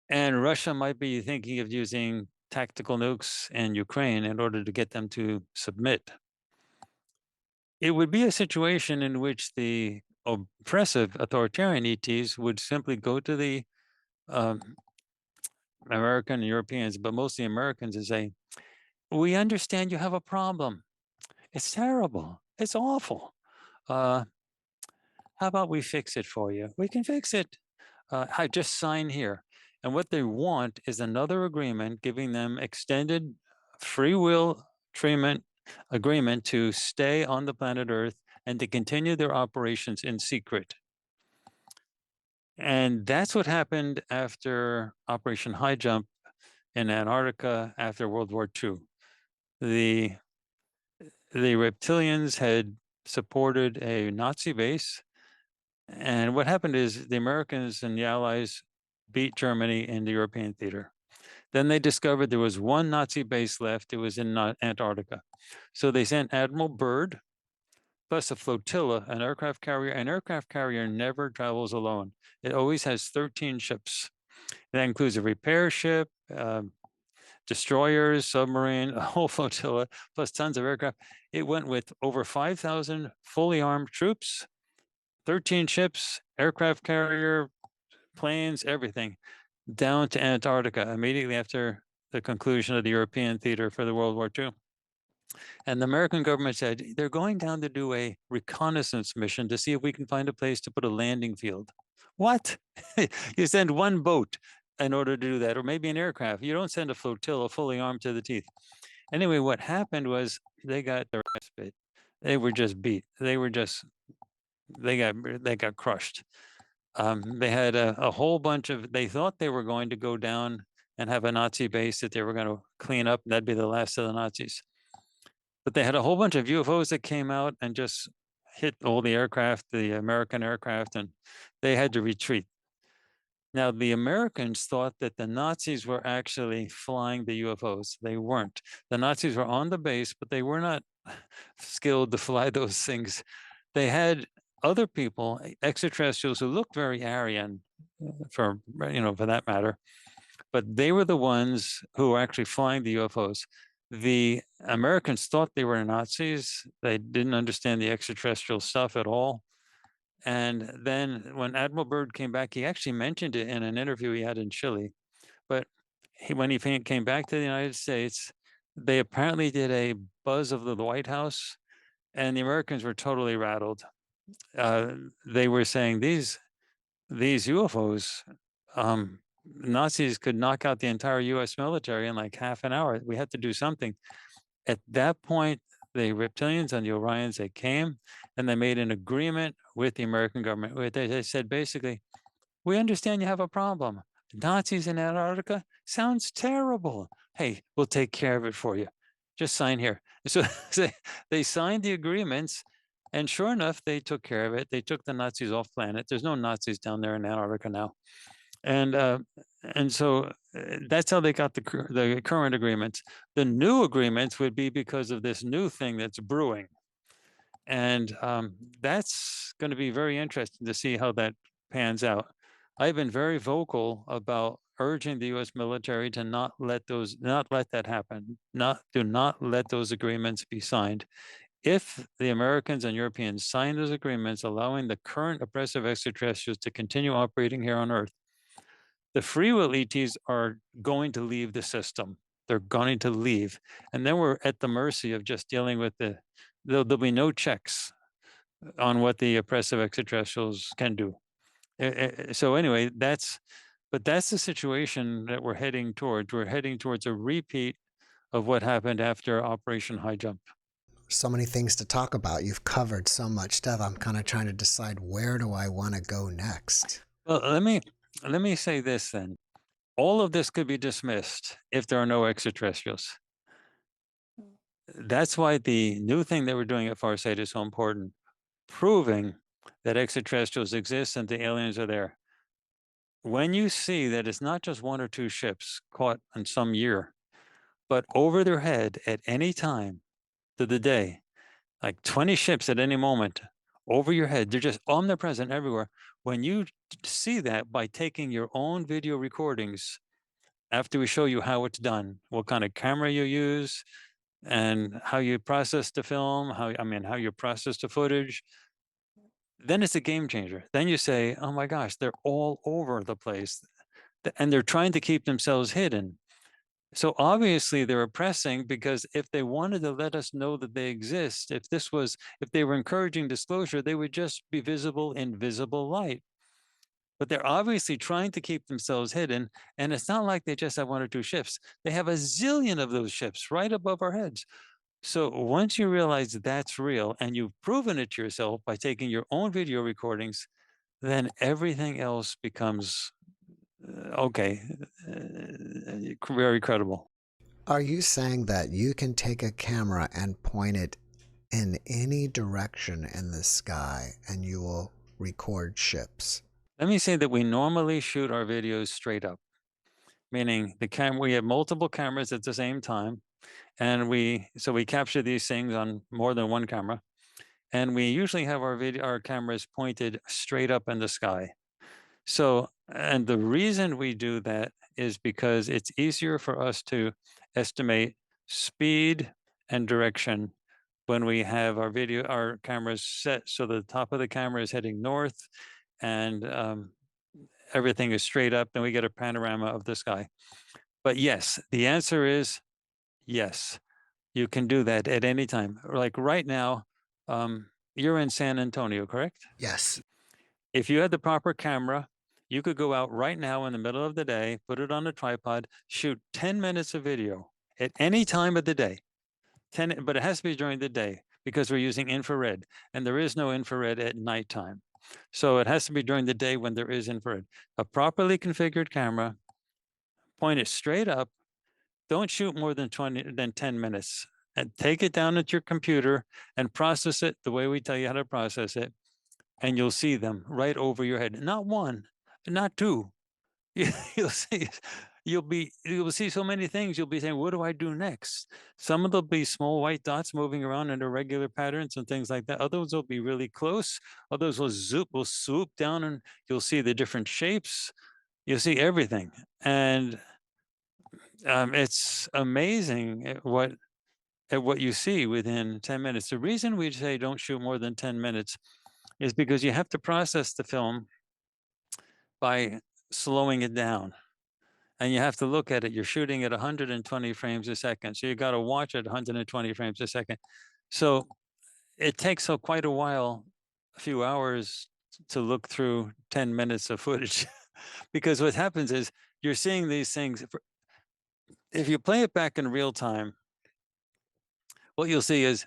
Speaker 3: and Russia might be thinking of using tactical nukes in Ukraine in order to get them to submit, it would be a situation in which the oppressive authoritarian ETs would simply go to the um, American and Europeans, but mostly Americans, and say, we understand you have a problem. It's terrible. It's awful. How about we fix it for you? We can fix it. just sign here. And what they want is another agreement giving them extended free will treatment agreement to stay on the planet Earth and to continue their operations in secret. And that's what happened after Operation High Jump in Antarctica after World War II. The reptilians had supported a Nazi base. And what happened is the Americans and the Allies beat Germany in the European theater. Then they discovered there was one Nazi base left. It was in Antarctica. So they sent Admiral Byrd plus a flotilla, an aircraft carrier. An aircraft carrier never travels alone. It always has 13 ships. That includes a repair ship, destroyers, submarine, a whole flotilla, plus tons of aircraft. It went with over 5,000 fully armed troops, 13 ships, aircraft carrier, planes, everything, down to Antarctica immediately after the conclusion of the European theater for the World War II. And the American government said, they're going down to do a reconnaissance mission to see if we can find a place to put a landing field. What? You send one boat in order to do that, or maybe an aircraft. You don't send a flotilla fully armed to the teeth. Anyway, what happened was they got their ass bit. They were just beat. They got crushed. They had a whole bunch of, they thought they were going to go down and have a Nazi base that they were going to clean up. And that'd be the last of the Nazis. But they had a whole bunch of UFOs that came out and just hit all the aircraft, the American aircraft, and they had to retreat. Now, the Americans thought that the Nazis were actually flying the UFOs. They weren't. The Nazis were on the base, but they were not skilled to fly those things. They had other people, extraterrestrials, who looked very Aryan, for that matter, but they were the ones who were actually flying the UFOs. The Americans thought they were Nazis. They didn't understand the extraterrestrial stuff at all. And then when Admiral Byrd came back, he actually mentioned it in an interview he had in Chile. But when he came back to the United States, they apparently did a buzz of the White House, and the Americans were totally rattled. They were saying these UFOs, Nazis could knock out the entire U.S. military in like half an hour. We had to do something. At that point, the reptilians and the Orions, they came and they made an agreement with the American government. Where they said, basically, we understand you have a problem. Nazis in Antarctica sounds terrible. Hey, we'll take care of it for you. Just sign here. So they signed the agreements, and sure enough, they took care of it. They took the Nazis off planet. There's no Nazis down there in Antarctica now. And so that's how they got the current agreements. The new agreements would be because of this new thing that's brewing. And that's going to be very interesting to see how that pans out. I've been very vocal about urging the U.S. military to not let that happen. Do not let those agreements be signed. If the Americans and Europeans sign those agreements allowing the current oppressive extraterrestrials to continue operating here on Earth, the free will ETs are going to leave the system. They're going to leave. And then we're at the mercy of just dealing with there'll be no checks on what the oppressive extraterrestrials can do. So anyway, that's the situation that we're heading towards. We're heading towards a repeat of what happened after Operation High Jump.
Speaker 2: So many things to talk about. You've covered so much stuff. I'm kind of trying to decide, where do I want to go next?
Speaker 3: Well, let me say this then. All of this could be dismissed if there are no extraterrestrials. That's why the new thing that we're doing at Farsight is so important, proving that extraterrestrials exist and the aliens are there. When you see that it's not just one or two ships caught in some year, but over their head at any time of the day, like 20 ships at any moment over your head, they're just omnipresent everywhere. When you see that by taking your own video recordings, after we show you how it's done, what kind of camera you use, and how you process the film, how you process the footage, then it's a game changer. Then you say, oh my gosh, they're all over the place. And they're trying to keep themselves hidden. So obviously they're oppressing, because if they wanted to let us know that they exist, if they were encouraging disclosure, they would just be visible in visible light. but they're obviously trying to keep themselves hidden. And it's not like they just have one or two ships. They have a zillion of those ships right above our heads. So once you realize that's real and you've proven it to yourself by taking your own video recordings, then everything else becomes okay, very credible.
Speaker 2: Are you saying that you can take a camera and point it in any direction in the sky and you will record ships?
Speaker 3: Let me say that we normally shoot our videos straight up, meaning we have multiple cameras at the same time, and we capture these things on more than one camera, and we usually have our cameras pointed straight up in the sky. So, and the reason we do that is because it's easier for us to estimate speed and direction when we have our cameras set so the top of the camera is heading north, and everything is straight up, then we get a panorama of the sky. But yes, the answer is yes. You can do that at any time. Like right now, you're in San Antonio, correct?
Speaker 2: Yes.
Speaker 3: If you had the proper camera, you could go out right now in the middle of the day, put it on a tripod, shoot 10 minutes of video at any time of the day. But it has to be during the day because we're using infrared, and there is no infrared at nighttime. So it has to be during the day when there is infrared. A properly configured camera, point it straight up. Don't shoot more than 10 minutes, and take it down at your computer and process it the way we tell you how to process it, and you'll see them right over your head. Not one, not two. You'll see you'll see so many things. You'll be saying, "What do I do next?" Some of them will be small white dots moving around in irregular patterns and things like that. Others will be really close. Others will swoop down, and you'll see the different shapes. You'll see everything, and it's amazing at what you see within 10 minutes. The reason we say don't shoot more than 10 minutes is because you have to process the film by slowing it down. And you have to look at it. You're shooting at 120 frames a second. So you got to watch at 120 frames a second. So it takes quite a while, a few hours to look through 10 minutes of footage. Because what happens is you're seeing these things. If you play it back in real time, what you'll see is,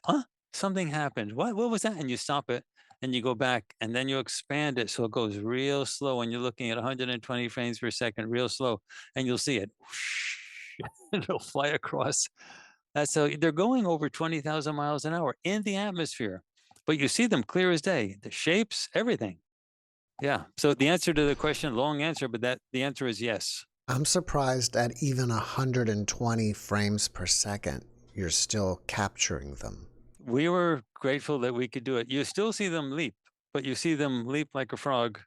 Speaker 3: something happened. What was that? And you stop it and you go back and then you expand it so it goes real slow and you're looking at 120 frames per second, real slow, and you'll see it. Whoosh, it'll fly across. That's how they're going over 20,000 miles an hour in the atmosphere, but you see them clear as day, the shapes, everything. Yeah. So the answer to the question, long answer, but the answer is yes.
Speaker 2: I'm surprised at even 120 frames per second, you're still capturing them.
Speaker 3: We were grateful that we could do it. You still see them leap, but you see them leap like a frog,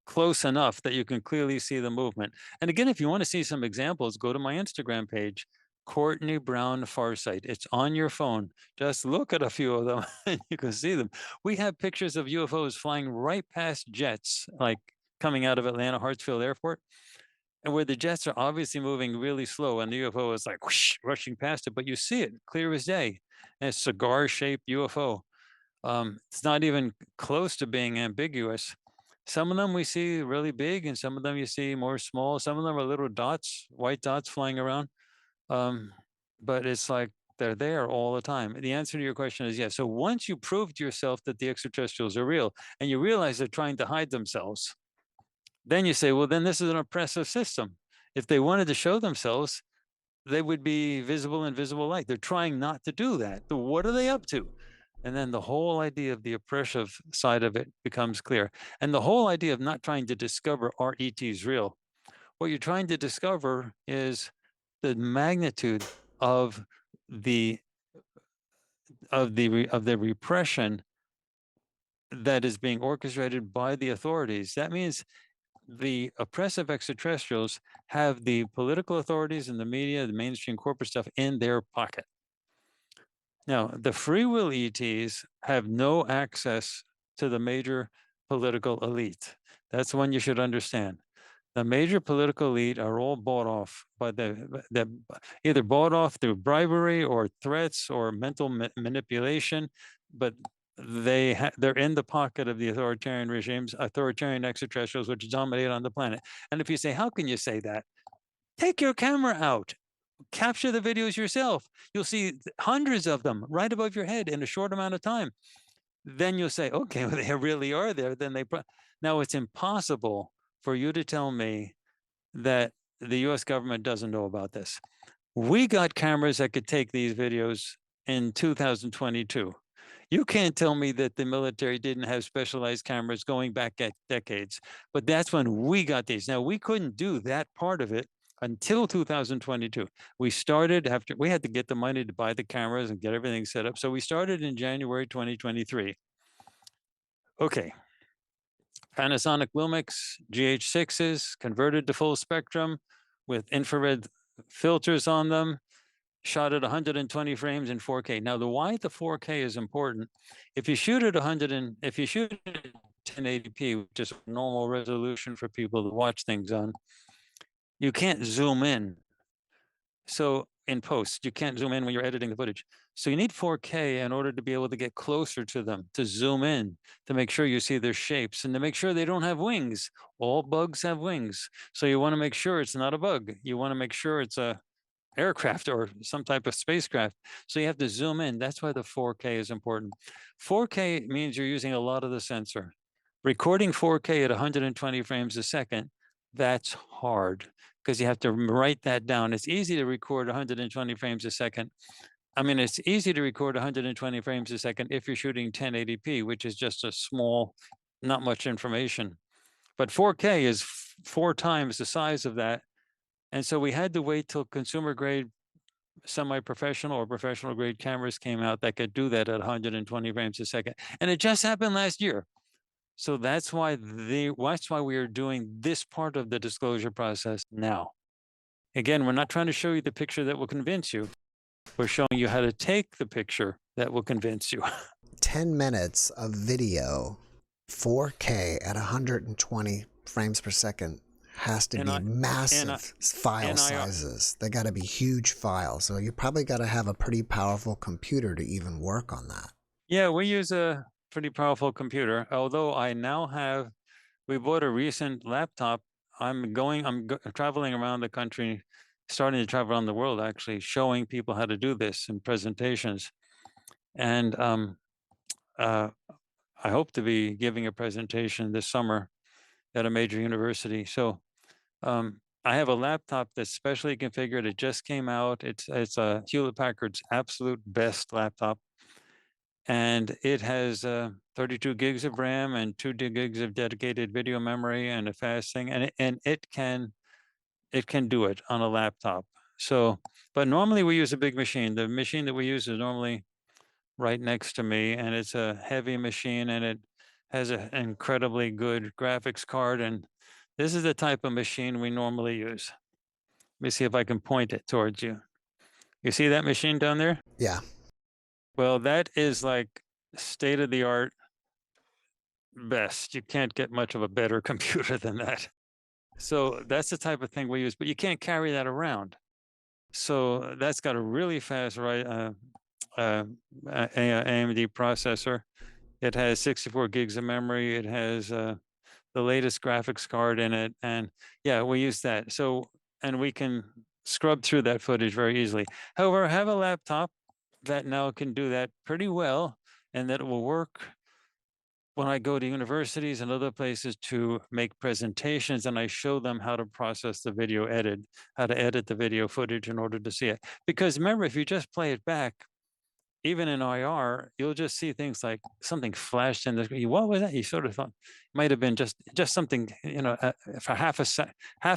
Speaker 3: close enough that you can clearly see the movement. And again, if you want to see some examples, go to my Instagram page, Courtney Brown Farsight. It's on your phone. Just look at a few of them and you can see them. We have pictures of UFOs flying right past jets, like coming out of Atlanta Hartsfield Airport, and where the jets are obviously moving really slow and the UFO is like whoosh, rushing past it, but you see it clear as day. And it's a cigar-shaped UFO. It's not even close to being ambiguous. Some of them we see really big, and some of them you see more small. Some of them are little dots, white dots flying around. But it's like they're there all the time. The answer to your question is yes. So once you prove to yourself that the extraterrestrials are real and you realize they're trying to hide themselves, then you say, well, then this is an oppressive system. If they wanted to show themselves, they would be visible in visible light. They're trying not to do that. So what are they up to? And then the whole idea of the oppressive side of it becomes clear. And the whole idea of not trying to discover are ETs real. What you're trying to discover is the magnitude of the repression that is being orchestrated by the authorities. That means the oppressive extraterrestrials have the political authorities and the media, the mainstream corporate stuff in their pocket. Now, the free will ETs have no access to the major political elite. That's one you should understand. The major political elite are all bought off by either bought off through bribery or threats or mental manipulation, but they're in the pocket of the authoritarian regimes, authoritarian extraterrestrials, which dominate on the planet. And if you say, how can you say that? Take your camera out, capture the videos yourself. You'll see hundreds of them right above your head in a short amount of time. Then you'll say, okay, well, they really are there. Then now it's impossible for you to tell me that the US government doesn't know about this. We got cameras that could take these videos in 2022. You can't tell me that the military didn't have specialized cameras going back at decades, but that's when we got these. Now, we couldn't do that part of it until 2022. We started after we had to get the money to buy the cameras and get everything set up. So we started in January 2023. Okay. Panasonic Lumix GH6s converted to full spectrum with infrared filters on them, shot at 120 frames in 4K. Now, why the 4K is important, if you shoot at 1080p, which is normal resolution for people to watch things on, you can't zoom in. So in post, you can't zoom in when you're editing the footage. So you need 4K in order to be able to get closer to them, to zoom in, to make sure you see their shapes and to make sure they don't have wings. All bugs have wings. So you want to make sure it's not a bug. You want to make sure it's a aircraft or some type of spacecraft. So you have to zoom in. That's why the 4K is important. 4K means you're using a lot of the sensor. Recording 4K at 120 frames a second, that's hard because you have to write that down. It's easy to record 120 frames a second. I mean, it's easy to record 120 frames a second if you're shooting 1080p, which is just a small, not much information. But 4K is 4 times the size of that. And so we had to wait till consumer grade, semi-professional or professional grade cameras came out that could do that at 120 frames a second. And it just happened last year. So that's why we are doing this part of the disclosure process now. Again, we're not trying to show you the picture that will convince you. We're showing you how to take the picture that will convince you.
Speaker 2: 10 minutes of video, 4K at 120 frames per second has to be massive file sizes. They got to be huge files. So you probably got to have a pretty powerful computer to even work on that.
Speaker 3: Yeah, we use a pretty powerful computer. Although we bought a recent laptop. I'm traveling around the country, starting to travel around the world, actually, showing people how to do this in presentations. And I hope to be giving a presentation this summer at a major university. So I have a laptop that's specially configured. It just came out. It's a Hewlett Packard's absolute best laptop. And it has 32 gigs of RAM and 2 gigs of dedicated video memory and a fast thing. And it can do it on a laptop. So, but normally we use a big machine. The machine that we use is normally right next to me, and it's a heavy machine, and it has an incredibly good graphics card. And this is the type of machine we normally use. Let me see if I can point it towards you. You see that machine down there?
Speaker 2: Yeah.
Speaker 3: Well, that is like state of the art best. You can't get much of a better computer than that. So that's the type of thing we use, but you can't carry that around. So that's got a really fast AMD processor. It has 64 gigs of memory. It has the latest graphics card in it. And yeah, we use that. So, and we can scrub through that footage very easily. However, I have a laptop that now can do that pretty well, and that will work when I go to universities and other places to make presentations, and I show them how to process the video how to edit the video footage in order to see it. Because remember, if you just play it back, even in IR, you'll just see things like something flashed in the screen. What was that? You sort of thought it might have been just something, for half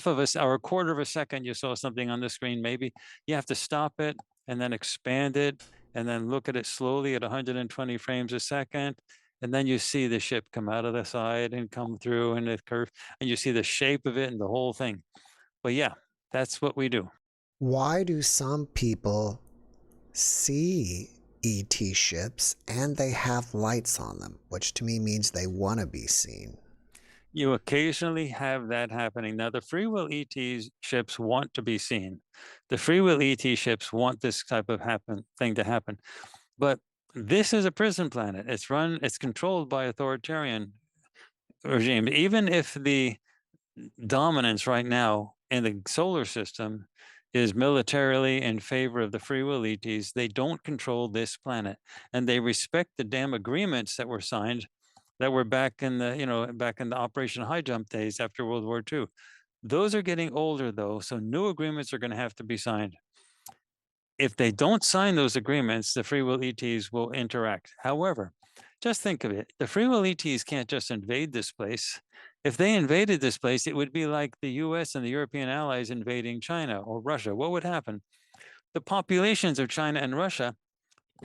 Speaker 3: of us or a quarter of a second, you saw something on the screen. Maybe you have to stop it and then expand it and then look at it slowly at 120 frames a second. And then you see the ship come out of the side and come through and it curve, and you see the shape of it and the whole thing. But yeah, that's what we do.
Speaker 2: Why do some people see ET ships and they have lights on them, which to me means they want to be seen?
Speaker 3: You occasionally have that happening. Now, the free will ET ships want to be seen. The free will ET ships want this type of thing to happen. But This is a prison planet. It's controlled by authoritarian regime. Even if the dominance right now in the solar system is militarily in favor of the free will ETs, they don't control this planet, and they respect the damn agreements that were signed that were back in the back in the Operation High Jump days after World War II. Those are getting older though, so new agreements are going to have to be signed. If they don't sign those agreements, the free will ETs will interact. However, just think of it. The free will ETs can't just invade this place. If they invaded this place, it would be like the US and the European allies invading China or Russia. What would happen? The populations of China and Russia,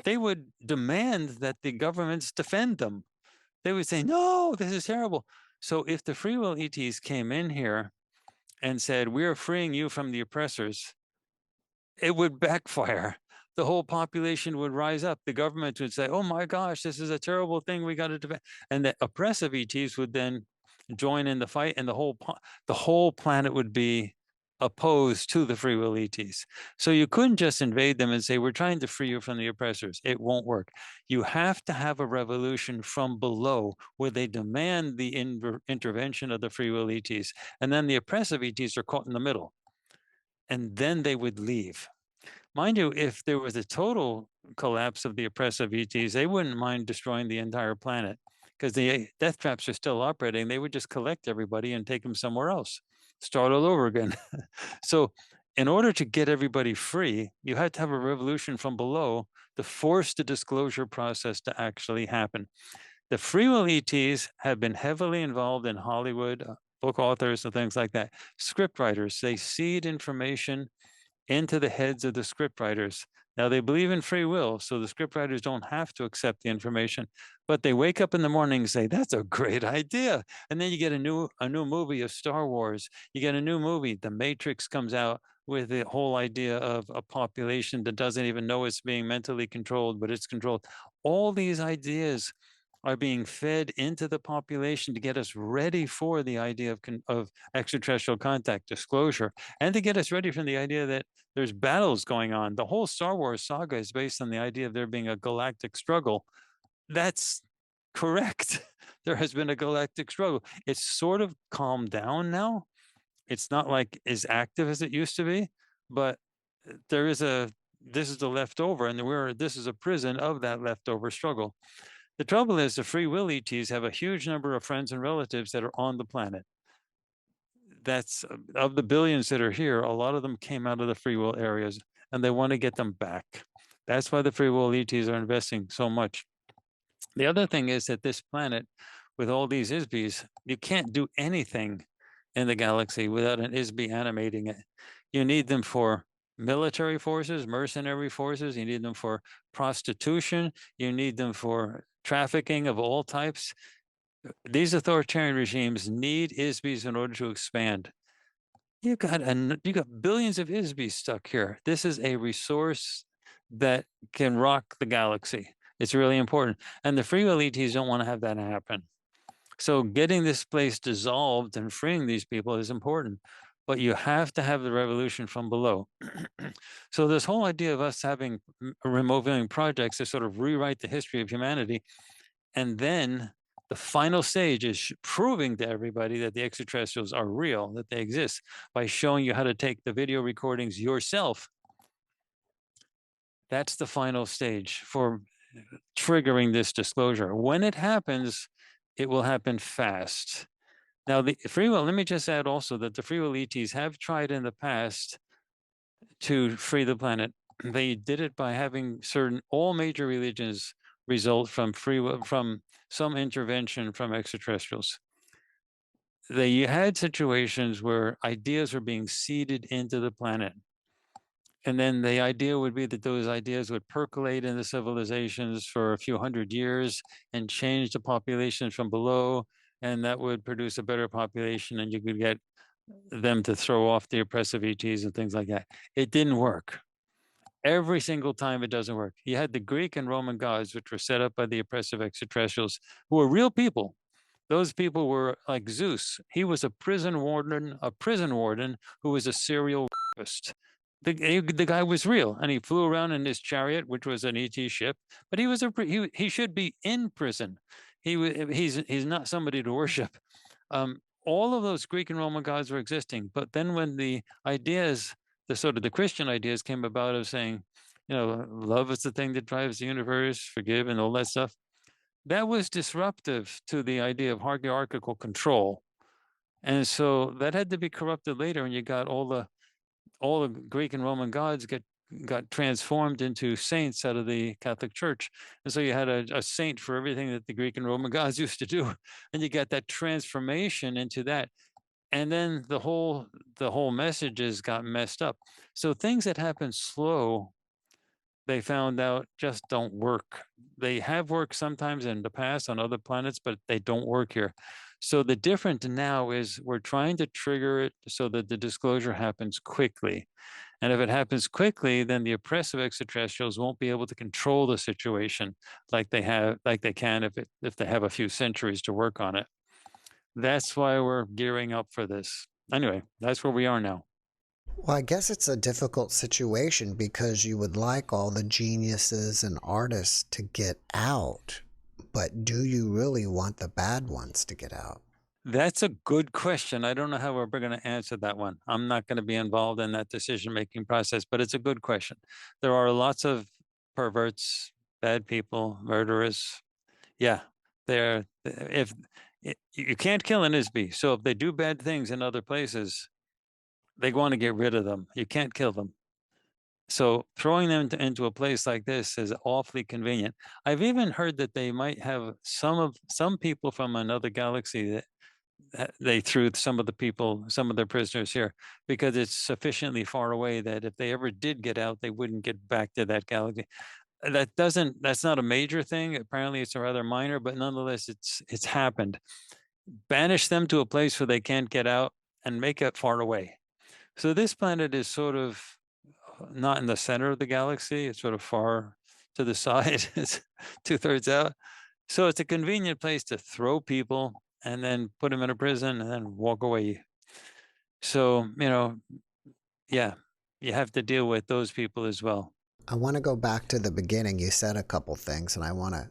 Speaker 3: they would demand that the governments defend them. They would say, no, this is terrible. So if the free will ETs came in here and said, we're freeing you from the oppressors, it would backfire. The whole population would rise up. The government would say, oh my gosh, this is a terrible thing. We got to defend. And the oppressive ETs would then join in the fight, and the whole planet would be opposed to the free will ETs. So you couldn't just invade them and say, we're trying to free you from the oppressors. It won't work. You have to have a revolution from below where they demand the intervention of the free will ETs. And then the oppressive ETs are caught in the middle. And then they would leave. Mind you, if there was a total collapse of the oppressive ETs, they wouldn't mind destroying the entire planet because the death traps are still operating. They would just collect everybody and take them somewhere else, start all over again. So in order to get everybody free, you had to have a revolution from below to force the disclosure process to actually happen. The free will ETs have been heavily involved in Hollywood, book authors and things like that. Script writers, they seed information into the heads of the scriptwriters. Now they believe in free will, so the scriptwriters don't have to accept the information, but they wake up in the morning and say, that's a great idea. And then you get a new movie of Star Wars. You get a new movie, The Matrix comes out with the whole idea of a population that doesn't even know it's being mentally controlled, but it's controlled. All these ideas are being fed into the population to get us ready for the idea of extraterrestrial contact disclosure, and to get us ready for the idea that there's battles going on. The whole Star Wars saga is based on the idea of there being a galactic struggle. That's correct. There has been a galactic struggle. It's sort of calmed down now. It's not like as active as it used to be, but this is the leftover, and this is a prison of that leftover struggle. The trouble is the free will ETs have a huge number of friends and relatives that are on the planet. That's of the billions that are here, a lot of them came out of the free will areas, and they want to get them back. That's why the free will ETs are investing so much. The other thing is that this planet, with all these ISBs, you can't do anything in the galaxy without an ISB animating it. You need them for military forces, mercenary forces. You need them for prostitution. You need them for trafficking of all types. These authoritarian regimes need ISBs in order to expand. You got billions of ISBs stuck here. This is a resource that can rock the galaxy. It's really important. And the free will ETs don't want to have that happen. So getting this place dissolved and freeing these people is important, but you have to have the revolution from below. So this whole idea of us having remote viewing projects to sort of rewrite the history of humanity, and then the final stage is proving to everybody that the extraterrestrials are real, that they exist, by showing you how to take the video recordings yourself. That's the final stage for triggering this disclosure. When it happens, it will happen fast. Now, the free will, let me just add also that the free will ETs have tried in the past to free the planet. They did it by having all major religions result from free will, from some intervention from extraterrestrials. They had situations where ideas were being seeded into the planet. And then the idea would be that those ideas would percolate into civilizations for a few hundred years and change the populations from below, and that would produce a better population, and you could get them to throw off the oppressive ETs and things like that. It didn't work. Every single time it doesn't work. You had the Greek and Roman gods, which were set up by the oppressive extraterrestrials, who were real people. Those people were like Zeus. He was a prison warden who was a serial rapist. the guy was real, and he flew around in his chariot, which was an ET ship. But he should be in prison. He's not somebody to worship. All of those Greek and Roman gods were existing, but then when the ideas, the sort of the Christian ideas, came about of saying, love is the thing that drives the universe, forgive, and all that stuff, that was disruptive to the idea of hierarchical control, and so that had to be corrupted later, and you got all the Greek and Roman gods got transformed into saints out of the Catholic Church. And so you had a saint for everything that the Greek and Roman gods used to do. And you got that transformation into that. And then the whole messages got messed up. So things that happen slow, they found out just don't work. They have worked sometimes in the past on other planets, but they don't work here. So the difference now is we're trying to trigger it so that the disclosure happens quickly. And if it happens quickly, then the oppressive extraterrestrials won't be able to control the situation like they can if they have a few centuries to work on it. That's why we're gearing up for this. Anyway, that's where we are now.
Speaker 2: Well, I guess it's a difficult situation because you would like all the geniuses and artists to get out, but do you really want the bad ones to get out?
Speaker 3: That's a good question. I don't know how we're going to answer that one. I'm not going to be involved in that decision-making process, but it's a good question. There are lots of perverts, bad people, murderers. Yeah, you can't kill an ISB. So if they do bad things in other places, they want to get rid of them. You can't kill them. So throwing them into a place like this is awfully convenient. I've even heard that they might have some people from another galaxy that they threw some of their prisoners here because it's sufficiently far away that if they ever did get out, they wouldn't get back to that galaxy. That's not a major thing. Apparently it's a rather minor, but nonetheless, it's happened. Banish them to a place where they can't get out and make it far away. So this planet is sort of not in the center of the galaxy. It's sort of far to the side. It's 2/3 out. So it's a convenient place to throw people and then put them in a prison and then walk away. So, yeah, you have to deal with those people as well.
Speaker 2: I want to go back to the beginning. You said a couple things, and I want to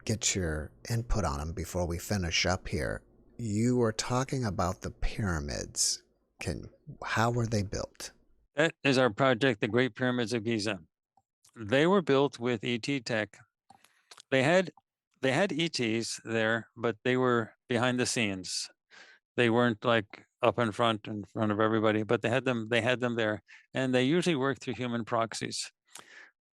Speaker 2: get your input on them before we finish up here. You were talking about the pyramids. How were they built?
Speaker 3: That is our project, the Great Pyramids of Giza. They were built with ET tech. They had ETs there, but they were behind the scenes. They weren't like up in front of everybody, but they had them there, and they usually work through human proxies.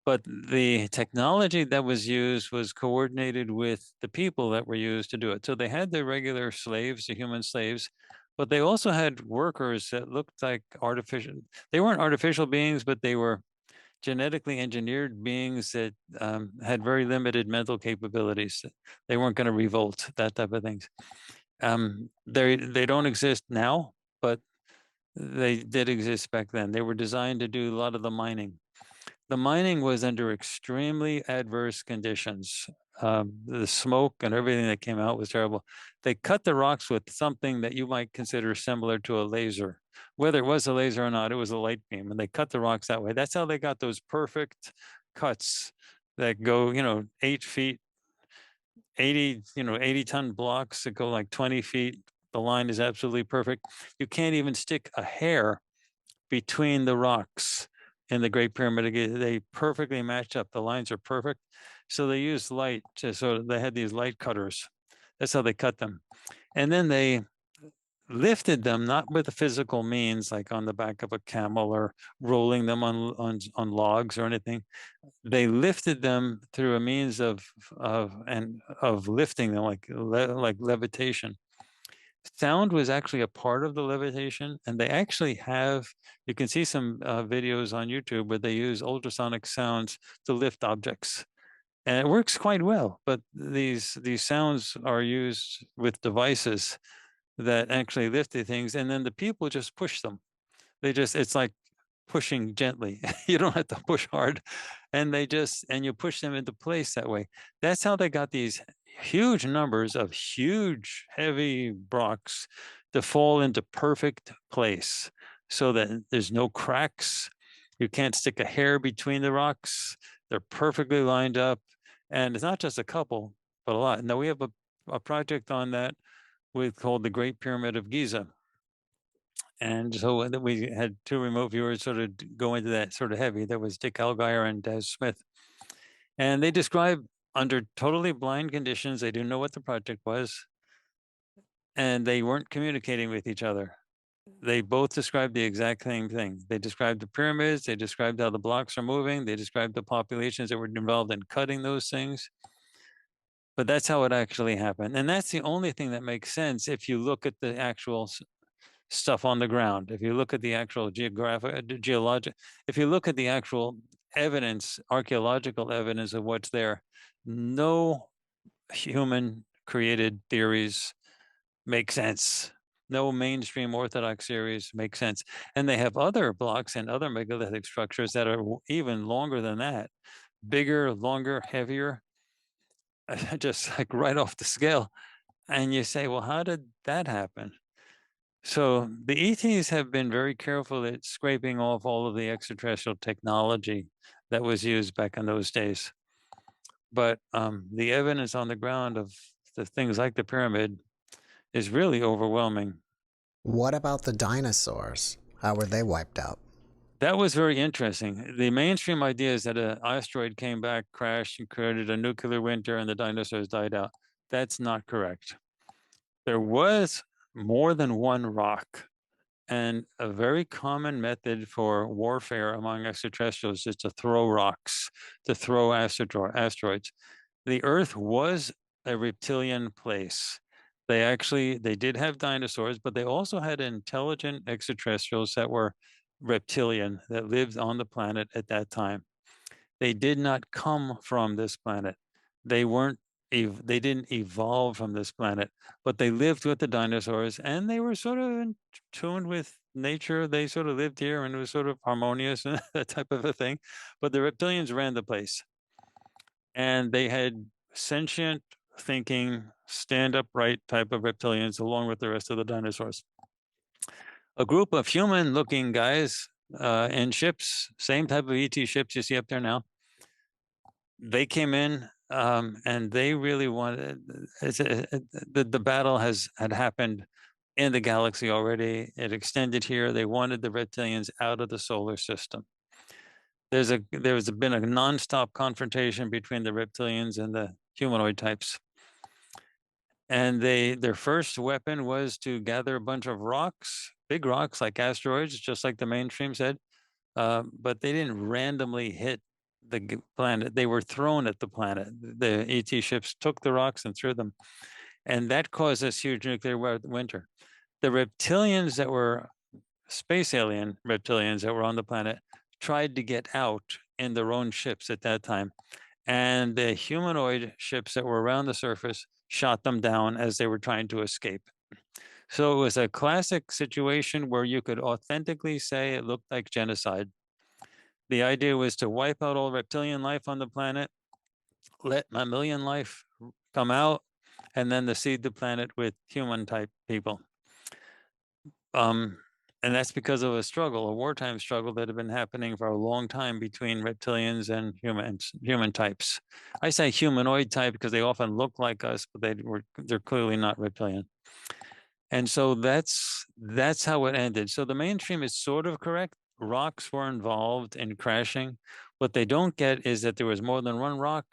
Speaker 3: But the technology that was used was coordinated with the people that were used to do it. So they had the regular slaves, the human slaves, but they also had workers that looked like artificial. They weren't artificial beings, but they were genetically engineered beings that had very limited mental capabilities. They weren't going to revolt, that type of things. They don't exist now, but they did exist back then. They were designed to do a lot of the mining. The mining was under extremely adverse conditions. The smoke and everything that came out was terrible. They cut the rocks with something that you might consider similar to a laser. Whether it was a laser or not, it was a light beam, and they cut the rocks that way. That's how they got those perfect cuts that go, 8 feet, 80-ton blocks that go like 20 feet. The line is absolutely perfect. You can't even stick a hair between the rocks in the Great Pyramid. They perfectly match up. The lines are perfect. So they used light they had these light cutters. That's how they cut them. And then they lifted them, not with a physical means, like on the back of a camel or rolling them on logs or anything. They lifted them through a means of lifting them, like levitation. Sound was actually a part of the levitation, and they actually you can see some videos on YouTube where they use ultrasonic sounds to lift objects, and it works quite well. But these sounds are used with devices that actually lift the things, and then the people just push them. It's like pushing gently. You don't have to push hard, and you push them into place that way. That's how they got these huge numbers of huge, heavy rocks to fall into perfect place so that there's no cracks. You can't stick a hair between the rocks. They're perfectly lined up. And it's not just a couple, but a lot. Now we have a project on that called the Great Pyramid of Giza. And so we had two remote viewers sort of go into that sort of heavy. There was Dick Algeier and Des Smith. And they describe under totally blind conditions, they didn't know what the project was, and they weren't communicating with each other. They both described the exact same thing. They described the pyramids, they described how the blocks are moving, they described the populations that were involved in cutting those things. But that's how it actually happened. And that's the only thing that makes sense if you look at the actual stuff on the ground. If you look at the actual geologic, if you look at the actual evidence, archaeological evidence of what's there, no human created theories make sense. No mainstream orthodox theories make sense. And they have other blocks and other megalithic structures that are even longer than that, bigger, longer, heavier, just like right off the scale. And you say, well, how did that happen? So the ETs have been very careful at scraping off all of the extraterrestrial technology that was used back in those days. But the evidence on the ground of the things like the pyramid is really overwhelming.
Speaker 2: What about the dinosaurs? How were they wiped out?
Speaker 3: That was very interesting. The mainstream idea is that an asteroid came back, crashed, and created a nuclear winter, and the dinosaurs died out. That's not correct. There was more than one rock. And a very common method for warfare among extraterrestrials is to throw rocks, to throw asteroids. The Earth was a reptilian place. They did have dinosaurs, but they also had intelligent extraterrestrials that were reptilian, that lived on the planet at that time. They did not come from this planet. They didn't evolve from this planet, but they lived with the dinosaurs, and they were sort of in tune with nature. They sort of lived here, and it was sort of harmonious and that type of a thing. But the reptilians ran the place, and they had sentient thinking, stand upright type of reptilians along with the rest of the dinosaurs. A group of human looking guys in ships, same type of ET ships you see up there now, they came in and they really wanted the battle had happened in the galaxy already. It extended here. They wanted the reptilians out of the solar system. There's been a nonstop confrontation between the reptilians and the humanoid types. And their first weapon was to gather a bunch of rocks, big rocks like asteroids, just like the mainstream said. But they didn't randomly hit the planet. They were thrown at the planet. The ET ships took the rocks and threw them. And that caused this huge nuclear winter. The reptilians that were space alien reptilians that were on the planet tried to get out in their own ships at that time. And the humanoid ships that were around the surface shot them down as they were trying to escape. So it was a classic situation where you could authentically say it looked like genocide. The idea was to wipe out all reptilian life on the planet, let mammalian life come out, and then to seed the planet with human type people. And that's because of a struggle, a wartime struggle that had been happening for a long time between reptilians and human types. I say humanoid type because they often look like us, but they're clearly not reptilian. And so that's how it ended. So the mainstream is sort of correct. Rocks were involved in crashing. What they don't get is that there was more than one rock,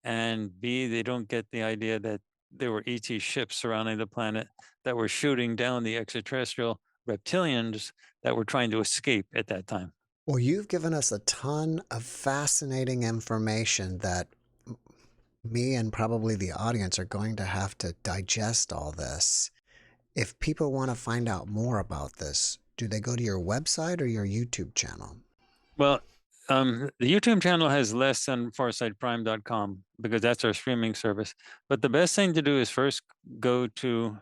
Speaker 3: and B, they don't get the idea that there were ET ships surrounding the planet that were shooting down the extraterrestrial reptilians that were trying to escape at that time.
Speaker 2: Well, you've given us a ton of fascinating information that me and probably the audience are going to have to digest all this. If people want to find out more about this, do they go to your website or your YouTube channel?
Speaker 3: Well, the YouTube channel has less than farsightprime.com because that's our streaming service. But the best thing to do is first go to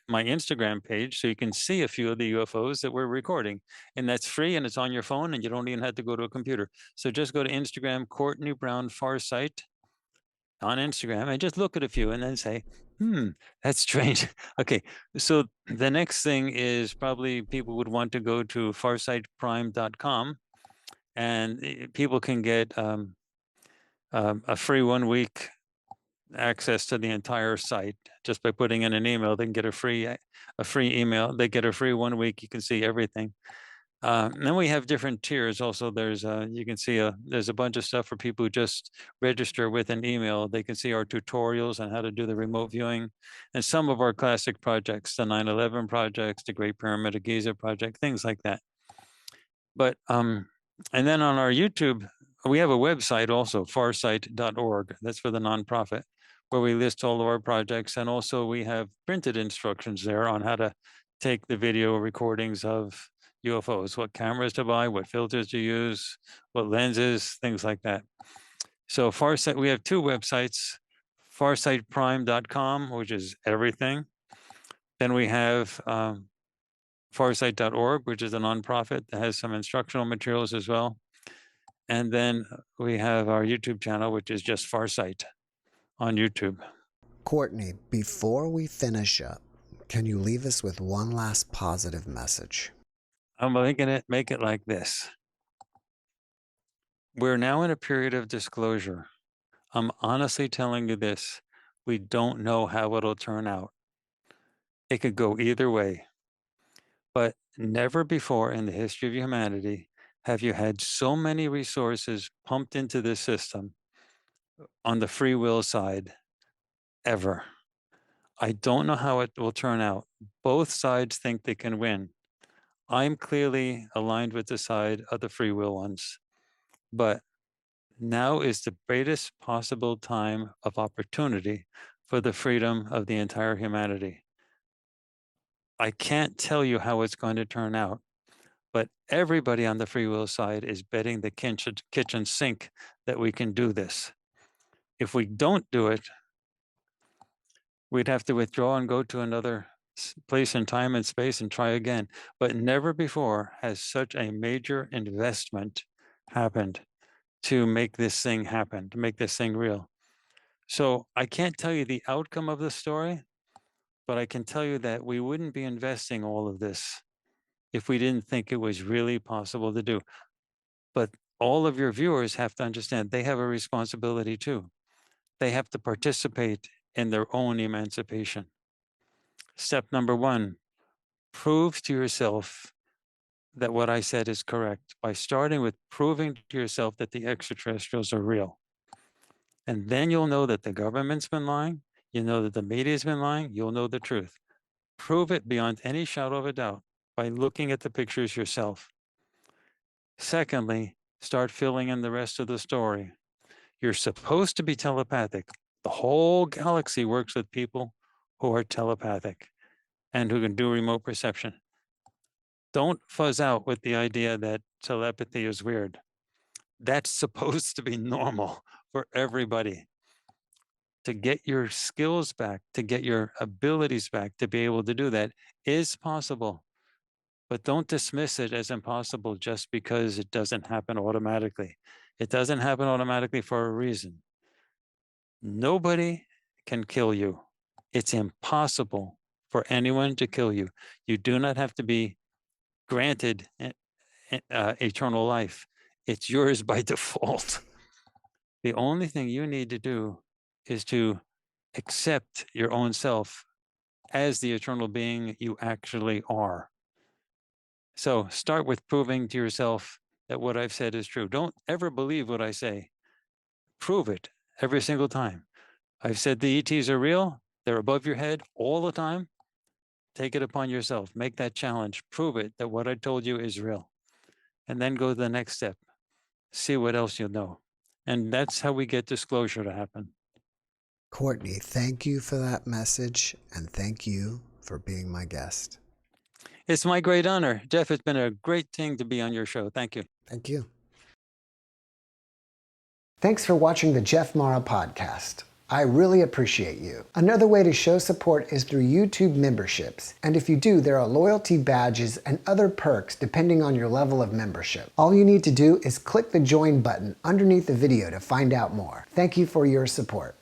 Speaker 3: my Instagram page so you can see a few of the UFOs that we're recording. And that's free and it's on your phone and you don't even have to go to a computer. So just go to Instagram, Courtney Brown Farsight on Instagram, and just look at a few and then say, that's strange. Okay, so the next thing is probably people would want to go to farsightprime.com and people can get a free 1 week access to the entire site just by putting in an email. They can get a free email. They get a free 1 week. You can see everything. And then we have different tiers. Also, there's you can see there's a bunch of stuff for people who just register with an email. They can see our tutorials on how to do the remote viewing, and some of our classic projects, the 9/11 projects, the Great Pyramid of Giza project, things like that. But and then on our YouTube, we have a website also, farsight.org. That's for the nonprofit, where we list all of our projects, and also we have printed instructions there on how to take the video recordings of UFOs, what cameras to buy, what filters to use, what lenses, things like that. So Farsight, we have two websites, farsightprime.com, which is everything. Then we have farsight.org, which is a nonprofit that has some instructional materials as well. And then we have our YouTube channel, which is just Farsight on YouTube.
Speaker 2: Courtney, before we finish up, can you leave us with one last positive message?
Speaker 3: I'm making it, make it like this. We're now in a period of disclosure. I'm honestly telling you this. We don't know how it'll turn out. It could go either way. But never before in the history of humanity have you had so many resources pumped into this system on the free will side ever. I don't know how it will turn out. Both sides think they can win. I'm clearly aligned with the side of the free will ones. But now is the greatest possible time of opportunity for the freedom of the entire humanity. I can't tell you how it's going to turn out, but everybody on the free will side is betting the kitchen sink that we can do this. If we don't do it, we'd have to withdraw and go to another place in time and space and try again. But never before has such a major investment happened to make this thing happen, to make this thing real. So I can't tell you the outcome of the story, but I can tell you that we wouldn't be investing all of this if we didn't think it was really possible to do. But all of your viewers have to understand they have a responsibility too. They have to participate in their own emancipation. Step number one, prove to yourself that what I said is correct by starting with proving to yourself that the extraterrestrials are real. And then you'll know that the government's been lying. You know that the media's been lying. You'll know the truth. Prove it beyond any shadow of a doubt by looking at the pictures yourself. Secondly, start filling in the rest of the story. You're supposed to be telepathic. The whole galaxy works with people who are telepathic and who can do remote perception. Don't fuzz out with the idea that telepathy is weird. That's supposed to be normal for everybody. To get your skills back, to get your abilities back, to be able to do that is possible. But don't dismiss it as impossible just because it doesn't happen automatically. It doesn't happen automatically for a reason. Nobody can kill you. It's impossible for anyone to kill you. You do not have to be granted eternal life. It's yours by default. The only thing you need to do is to accept your own self as the eternal being you actually are. So start with proving to yourself that what I've said is true. Don't ever believe what I say. Prove it every single time. I've said the ETs are real. They're above your head all the time. Take it upon yourself. Make that challenge. Prove it that what I told you is real. And then go to the next step. See what else you know. And that's how we get disclosure to happen.
Speaker 2: Courtney, thank you for that message, and thank you for being my guest.
Speaker 3: It's my great honor. Jeff, it's been a great thing to be on your show. Thank you.
Speaker 2: Thank you. Thanks for watching the JeffMara podcast. I really appreciate you. Another way to show support is through YouTube memberships. And if you do, there are loyalty badges and other perks depending on your level of membership. All you need to do is click the join button underneath the video to find out more. Thank you for your support.